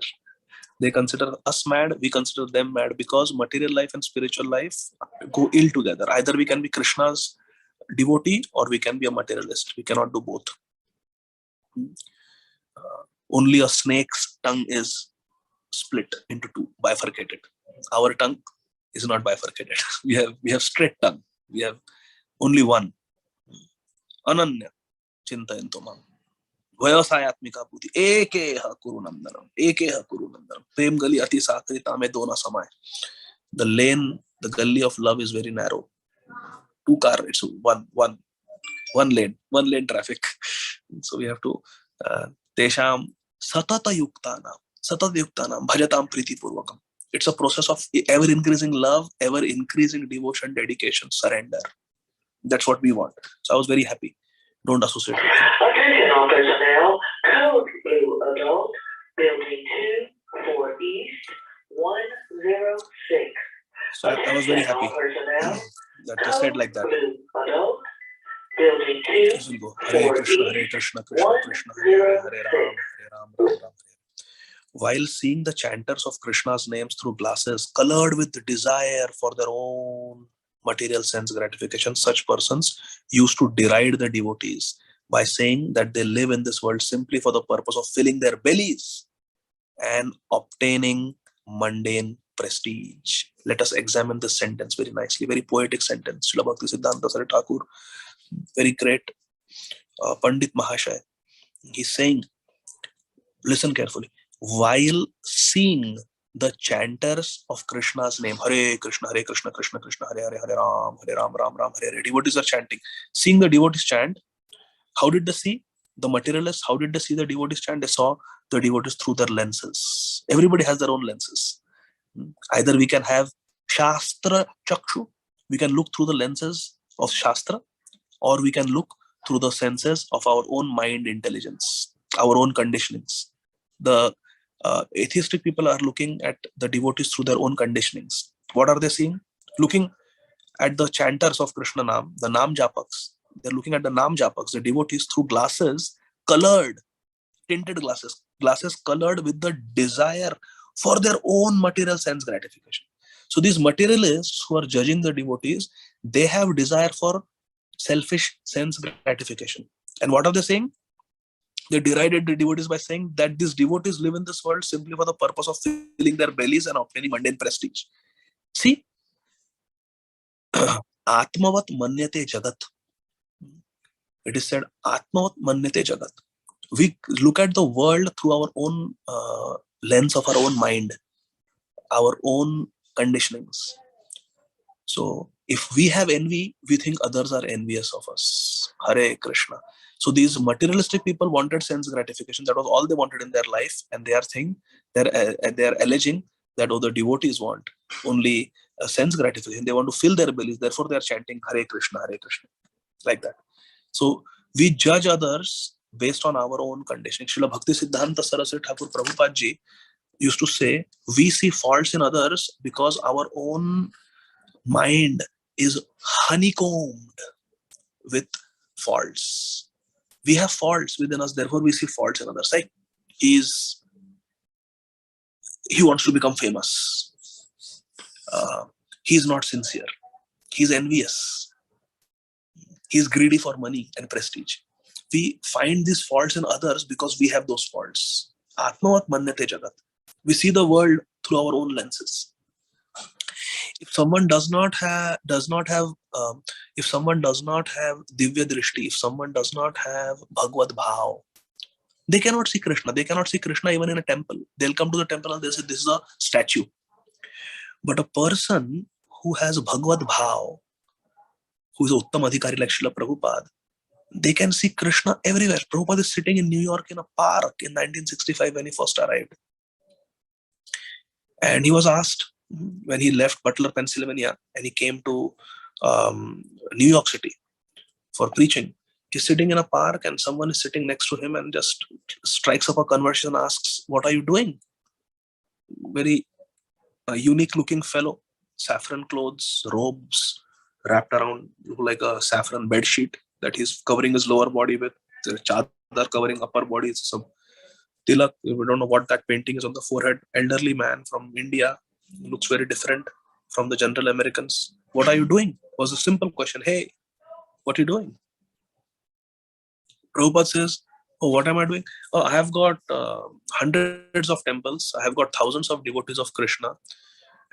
They consider us mad, we consider them mad, because material life and spiritual life go ill together. Either we can be Krishna's devotee or we can be a materialist. We cannot do both. Only a snake's tongue is split into two, bifurcated. Our tongue is not bifurcated. We have straight tongue. We have only one. Ananya chintayanto mam. Vayasayatmika puti. Ekeha kurunandanam. Ekeha kurunandanam. Prem gali ati sakrita me dona samay. The lane, the gully of love is very narrow. Two car, it's one lane traffic. So we have to tesham satata yuktanam bhajatam priti purvakam. It's a process of ever increasing love, ever increasing devotion, dedication, surrender. That's what we want. So I was very happy. Don't associate with him. Attention all personnel, code blue adult, building 2, 4 East, 106. So I was very happy that they said like that. Adult, building 2, Go. Hare Krishna, Krishna Krishna, Hare Ram, Ram Ram. While seeing the chanters of Krishna's names through glasses colored with desire for their own material sense gratification, such persons used to deride the devotees by saying that they live in this world simply for the purpose of filling their bellies and obtaining mundane prestige. Let us examine this sentence very nicely, very poetic sentence. Srila Bhakti Siddhanta Saraswati Thakur, very great Pandit Mahashaya. He's saying, listen carefully, while seeing the chanters of Krishna's name, Hare Krishna, Krishna Krishna, Hare Hare, Hare Ram, Ram Ram, Hare Hare, devotees are chanting. Seeing the devotees chant, how did they see? The materialists, how did they see the devotees chant? They saw the devotees through their lenses. Everybody has their own lenses. Either we can have Shastra Chakshu, we can look through the lenses of Shastra, or we can look through the senses of our own mind intelligence, our own conditionings. The atheistic people are looking at the devotees through their own conditionings. What are they seeing? Looking at the chanters of Krishna Nam, the Nam Japaks. They're looking at the Nam Japaks, the devotees, through glasses, colored, tinted glasses colored with the desire for their own material sense gratification. So these materialists who are judging the devotees, they have desire for selfish sense gratification. And what are they saying? They derided the devotees by saying that these devotees live in this world simply for the purpose of filling their bellies and obtaining mundane prestige. See, Atmavat manyate jagat. It is said, Atmavat manyate jagat. We look at the world through our own lens of our own mind, our own conditionings. So if we have envy, we think others are envious of us. Hare Krishna. So these materialistic people wanted sense gratification. That was all they wanted in their life, and they are saying, they are alleging that the devotees want only sense gratification. They want to fill their bellies. Therefore, they are chanting Hare Krishna, like that. So we judge others based on our own conditioning. Srila Bhakti Siddhanta Saraswati Thakur Prabhupada Ji used to say, we see faults in others because our own mind is honeycombed with faults. We have faults within us, therefore we see faults in others. Like he wants to become famous. He's not sincere. He's envious. He's greedy for money and prestige. We find these faults in others because we have those faults. Atmavat manyate jagat. We see the world through our own lenses. If someone does not have divya drishti, if someone does not have bhagavad bhav, they cannot see Krishna. They cannot see Krishna even in a temple. They'll come to the temple and they'll say, this is a statue. But a person who has bhagavad bhav, who is Uttam Adhikari like Srila Prabhupada, they can see Krishna everywhere. Prabhupada is sitting in New York in a park in 1965 when he first arrived. And he was asked, when he left Butler, Pennsylvania, and he came to New York City for preaching, he's sitting in a park and someone is sitting next to him and just strikes up a conversation and asks, what are you doing? Very unique looking fellow, saffron clothes, robes, wrapped around, look like a saffron bed sheet that he's covering his lower body with, chadar covering upper body, some tilak. We don't know what that painting is on the forehead. Elderly man from India, looks very different from the general Americans. What are you doing? Was a simple question. Hey, what are you doing? Prabhupada says, oh, what am I doing? Oh, I have got hundreds of temples. I have got thousands of devotees of Krishna.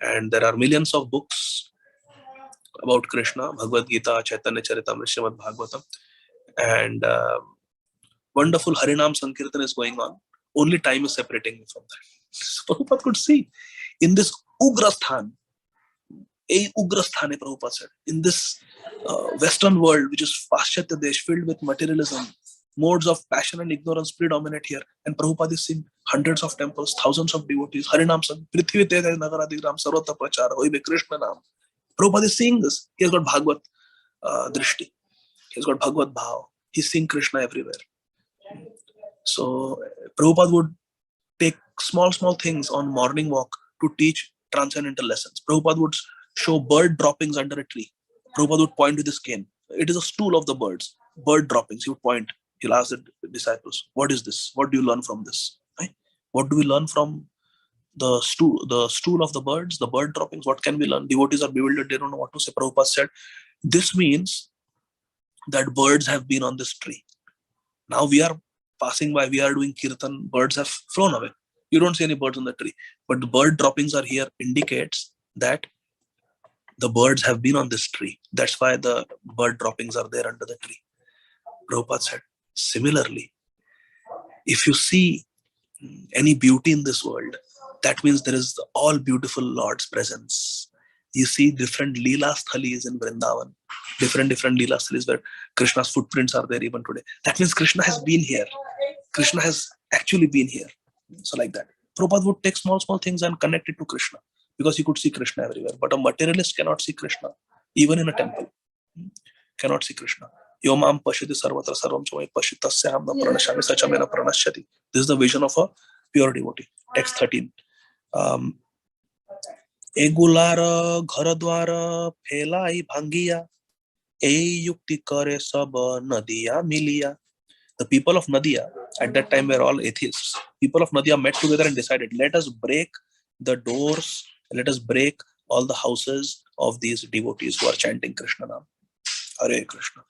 And there are millions of books about Krishna, Bhagavad Gita, Caitanya Charitamrita, Srimad Bhagavatam. And wonderful Harinam Sankirtan is going on. Only time is separating me from that. So Prabhupada could see in this Ugrasthan, Prabhupada said, in this Western world, which is Paschatya Desh, filled with materialism, modes of passion and ignorance predominate here. And Prabhupada is seeing hundreds of temples, thousands of devotees, Harinam Sankirtan, Prithvi Tete Nagaradigram, Sarvatra Prachara, Hoibe Krishna Nam. Prabhupada is seeing this. He has got Bhagavad Drishti. He has got Bhagavad Bhav. He's seeing Krishna everywhere. So Prabhupada would take small things on morning walk to teach transcendental lessons. Prabhupada would show bird droppings under a tree. Prabhupada would point with his cane. It is a stool of the birds. Bird droppings. He would point. He'll ask the disciples, what is this? What do you learn from this? Right? What do we learn from the stool of the birds, the bird droppings? What can we learn? Devotees are bewildered. They don't know what to say. Prabhupada said, this means that birds have been on this tree. Now we are passing by, we are doing kirtan, birds have flown away. You don't see any birds on the tree. But the bird droppings are here indicates that the birds have been on this tree. That's why the bird droppings are there under the tree. Prabhupada said, similarly, if you see any beauty in this world, that means there is the all beautiful Lord's presence. You see different Leela Sthalis in Vrindavan, different Leela Sthalis where Krishna's footprints are there even today. That means Krishna has been here. Krishna has actually been here. So like that. Prabhupada would take small things and connect it to Krishna because he could see Krishna everywhere. But a materialist cannot see Krishna, even in a temple. Cannot see Krishna. Yomam pashiti sarvatra sarvam chamai pashitasya hamna pranashyami sachamena pranashyati. This is the vision of a pure devotee. Text 13. Egulara gharadwara phelai bhangiya ei yukti kare sab nadiya miliya. The people of Nadia at that time were all atheists. People of Nadia met together and decided, let us break the doors, let us break all the houses of these devotees who are chanting Krishna Nam. Hare Krishna.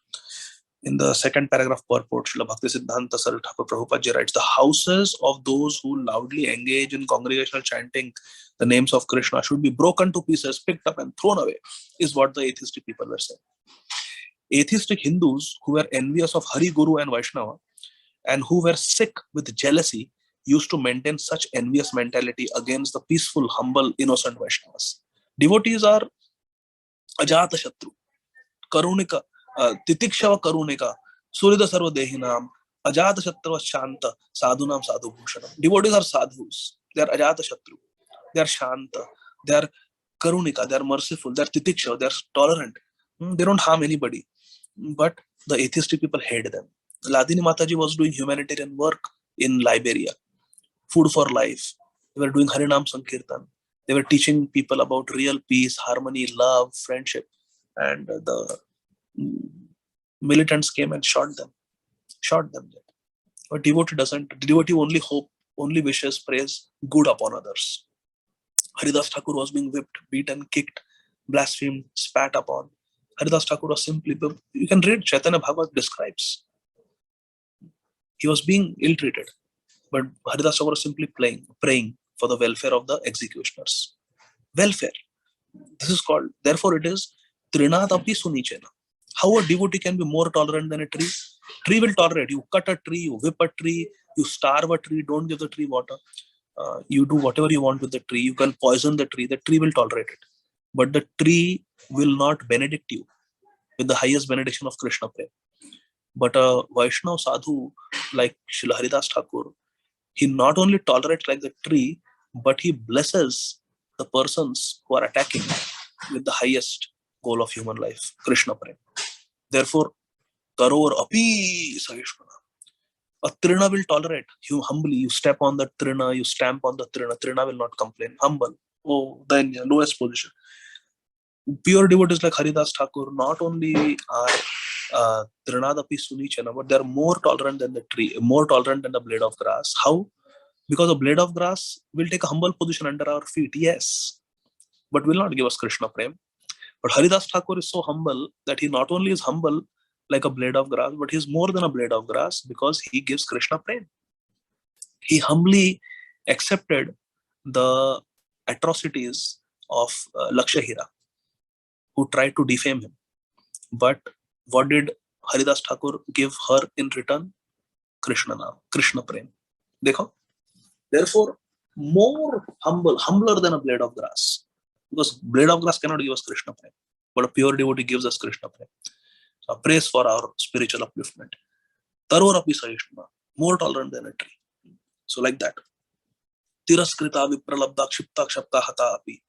In the second paragraph purport, Srila Bhakti Siddhanta Saraswati Thakur Prabhupada ji writes, the houses of those who loudly engage in congregational chanting the names of Krishna should be broken to pieces, picked up and thrown away, is what the atheistic people were saying. Atheistic Hindus who were envious of Hari, Guru and Vaishnava and who were sick with jealousy used to maintain such envious mentality against the peaceful, humble, innocent Vaishnavas. Devotees are Ajata Shatru, Karunika, Titikshava Karunika, Surida Sarva Dehinam, Ajata Shatru Shanta, Sadhunam Sadhu Bhushanam. Devotees are sadhus. They are Ajata Shatru. They are Shanta. They are Karunika. They are merciful. They are Titikshava. They are tolerant. They don't harm anybody. But the atheistic people hate them. Ladini Mataji was doing humanitarian work in Liberia. Food for life. They were doing Harinam Sankirtan. They were teaching people about real peace, harmony, love, friendship. And the militants came and shot them. But devotee doesn't. The devotee only wishes, prays good upon others. Haridas Thakur was being whipped, beaten, kicked, blasphemed, spat upon. Haridas Thakur was simply, you can read Caitanya Bhagavata describes. He was being ill-treated. But Haridas Thakur was simply praying for the welfare of the executioners. Welfare. This is called, therefore it is Trinadapi Sunichena. How a devotee can be more tolerant than a tree? Tree will tolerate. You cut a tree, you whip a tree, you starve a tree, don't give the tree water. You do whatever you want with the tree. You can poison the tree will tolerate it. But the tree will not benedict you with the highest benediction of Krishna Prem. But a Vaishnava sadhu like Srila Haridas Thakur, he not only tolerates like the tree, but he blesses the persons who are attacking with the highest goal of human life, Krishna Prem. Therefore, Karor api Sahishmana. A trina will tolerate. You humbly, you step on the trina, you stamp on the trina. Trina will not complain. Humble. Oh, then lowest position. Pure devotees like Haridas Thakur not only are Trinadapi Sunichana, but they are more tolerant than the tree, more tolerant than the blade of grass. How? Because a blade of grass will take a humble position under our feet, yes, but will not give us Krishna Prem. But Haridas Thakur is so humble that he not only is humble like a blade of grass, but he is more than a blade of grass because he gives Krishna Prem. He humbly accepted the atrocities of Lakshahira, who tried to defame him. But what did Haridas Thakur give her in return? Krishna Naam, Krishna Prem. Dekho? Therefore, more humbler than a blade of grass. Because blade of grass cannot give us Krishna Prem. But a pure devotee gives us Krishna Prem. So praise for our spiritual upliftment. Taror api Sahishma, more tolerant than a tree. So like that. Tiraskrita vipralabdha kshipta kshapta hata api.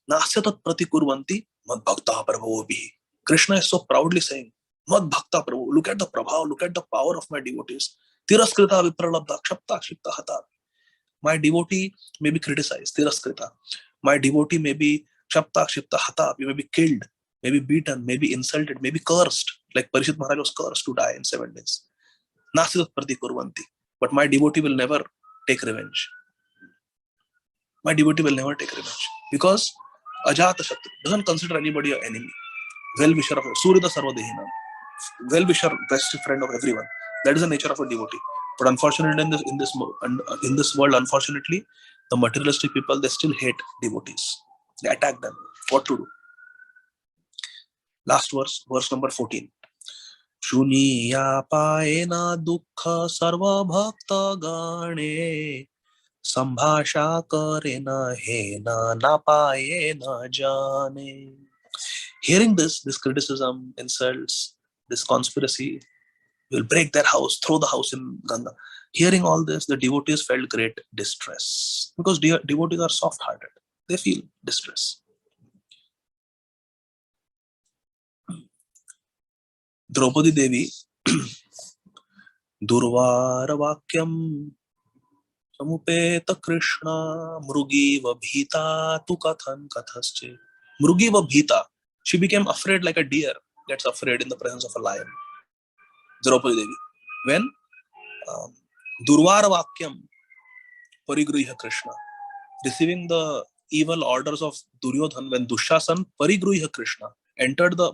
Nasyatat pratikurvanti mad bhakta prabhavobhi. Krishna is so proudly saying, Mad Bhakta Prabhu, look at the prabhav, look at the power of my devotees. Tiraskrita vipralabdha kshapta kshipta hata. My devotee may be criticized, Tiraskrita. My devotee may be kshapta kshipta hata, may be killed, may be beaten, may be insulted, may be cursed. Like Parishit Maharaj was cursed to die in 7 days. Nasidat pratikurvanti. But my devotee will never take revenge. My devotee will never take revenge. Because Ajata Shatru doesn't consider anybody an enemy. Well-wisher of Surida Sarva Dehinam. Well-wisher, best friend of everyone. That is the nature of a devotee. But unfortunately, in this world, unfortunately, the materialistic people, they still hate devotees. They attack them. What to do? Last verse number 14. Shuniya paena dukkha sarva bhakta gane sambhasha karena hena na paena jane. Hearing this criticism, insults, this conspiracy, will break their house, throw the house in Ganga. Hearing all this, the devotees felt great distress because devotees are soft-hearted. They feel distress. Draupadi Devi, Durvara Vakyam Samupeta Krishna Mrugiva Bhita Tu Kathan Kathasche. Mrugiva Bhita. She became afraid like a deer gets afraid in the presence of a lion. Draupadi Devi. When Durvara Vakyam Parigruhya Krishna, receiving the evil orders of Duryodhan, when Dushasan Parigruhya Krishna entered the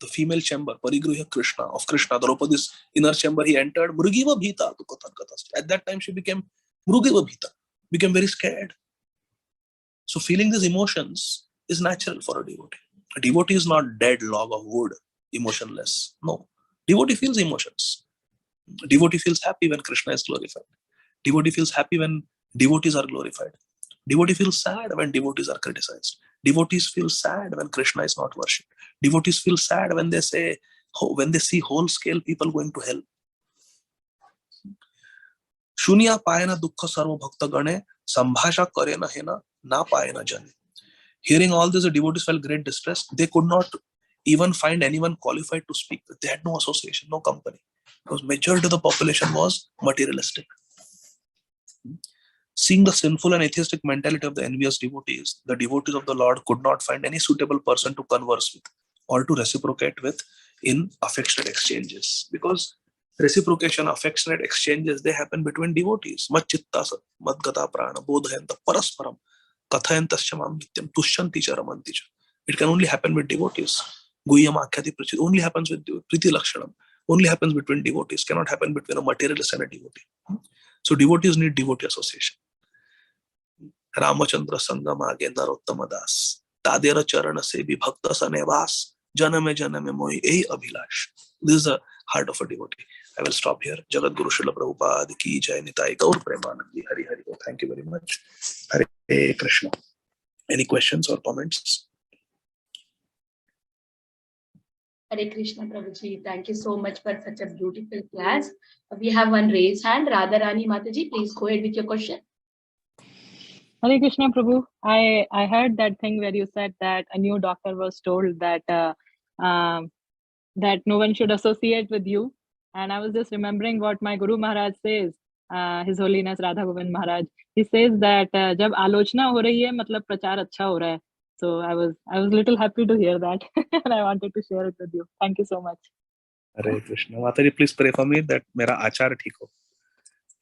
female chamber, Parigruhya Krishna, of Krishna, Draupadi's inner chamber, he entered, Mrugiva Bhita. At that time, she became Mrugiva Bhita, became very scared. So feeling these emotions is natural for a devotee. A devotee is not dead log of wood, emotionless. No. Devotee feels emotions. Devotee feels happy when Krishna is glorified. Devotee feels happy when devotees are glorified. Devotee feels sad when devotees are criticized. Devotees feel sad when Krishna is not worshipped. Devotees feel sad when they see whole scale people going to hell. Shunya payana dukkha sarva bhakta gane sambhasha karena hena na payana jane. Hearing all this, the devotees felt great distress. They could not even find anyone qualified to speak with. They had no association, no company. Because majority of the population was materialistic. Seeing the sinful and atheistic mentality of the envious devotees, the devotees of the Lord could not find any suitable person to converse with or to reciprocate with in affectionate exchanges. Because reciprocation, affectionate exchanges, they happen between devotees. Machitta madgata prana bodhayanta parasparam kathayantasya mam nityam tushyanti cha ramanti cha. It can only happen with devotees. Guhyam akhyati prachit only happens with priti lakshanam. Only happens between devotees. Cannot happen between a materialist and a devotee. So devotees need devotee association. Ramachandra Sanga Mage Narottama Das. Tadera Charana Sebi Bhakta Sanevas. Janame Janame Moi Ei Abhilash. This is the heart of a devotee. I will stop here. Jagat Guru Srila Prabhupada Ki Jai Nitai Gaur Premanandi. Hari Hari. Thank you very much. Hare Krishna. Any questions or comments? Hare Krishna Prabhuji. Thank you so much for such a beautiful class. We have one raised hand. Radharani Mataji, please go ahead with your question. Hare Krishna Prabhu, I heard that thing where you said that a new doctor was told that that no one should associate with you, and I was just remembering what my Guru Maharaj says, His Holiness Radha Govind Maharaj. He says that जब आलोचना हो रही है मतलब प्रचार अच्छा हो रहा है. So I was little happy to hear that, and I wanted to share it with you. Thank you so much. Hare Krishna. Mataji, please pray for me that मेरा आचार ठीक हो.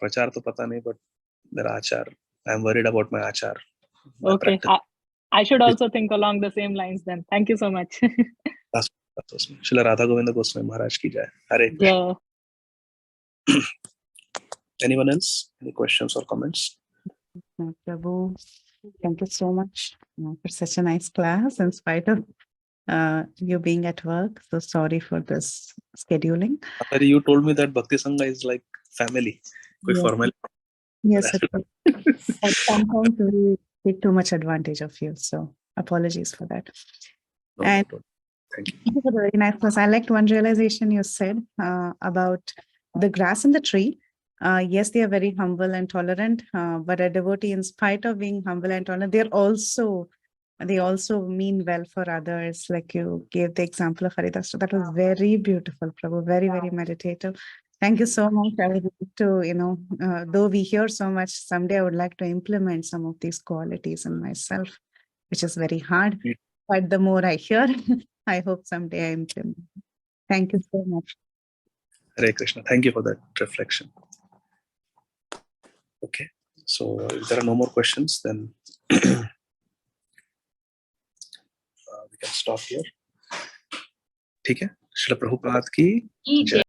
प्रचार तो पता नहीं, but मेरा आचार. I am worried about my achar. Okay, I should also think along the same lines then. Thank you so much. Srila Radha Govinda Goswami Maharaj ki jai. Hare Krishna. Yeah. Anyone else? Any questions or comments? Prabhu, thank you so much for such a nice class in spite of you being at work. So sorry for this scheduling. Mataji, you told me that Bhakti Sanga is like family. Yes. Formal. Yes, at some point we take too much advantage of you. So apologies for that. No, And thank you. Thank you for the very nice class. I liked one realization you said about the grass and the tree. Yes, they are very humble and tolerant, but a devotee, in spite of being humble and tolerant, they also mean well for others. Like you gave the example of Haridas. So that was very beautiful, Prabhu. Very, very meditative. Thank you so much. I would like to, though we hear so much, someday I would like to implement some of these qualities in myself, which is very hard. But the more I hear, I hope someday I implement. Thank you so much. Hare Krishna. Thank you for that reflection. Okay. So if there are no more questions, then we can stop here. ठीक है? श्रील प्रभुपाद की जय.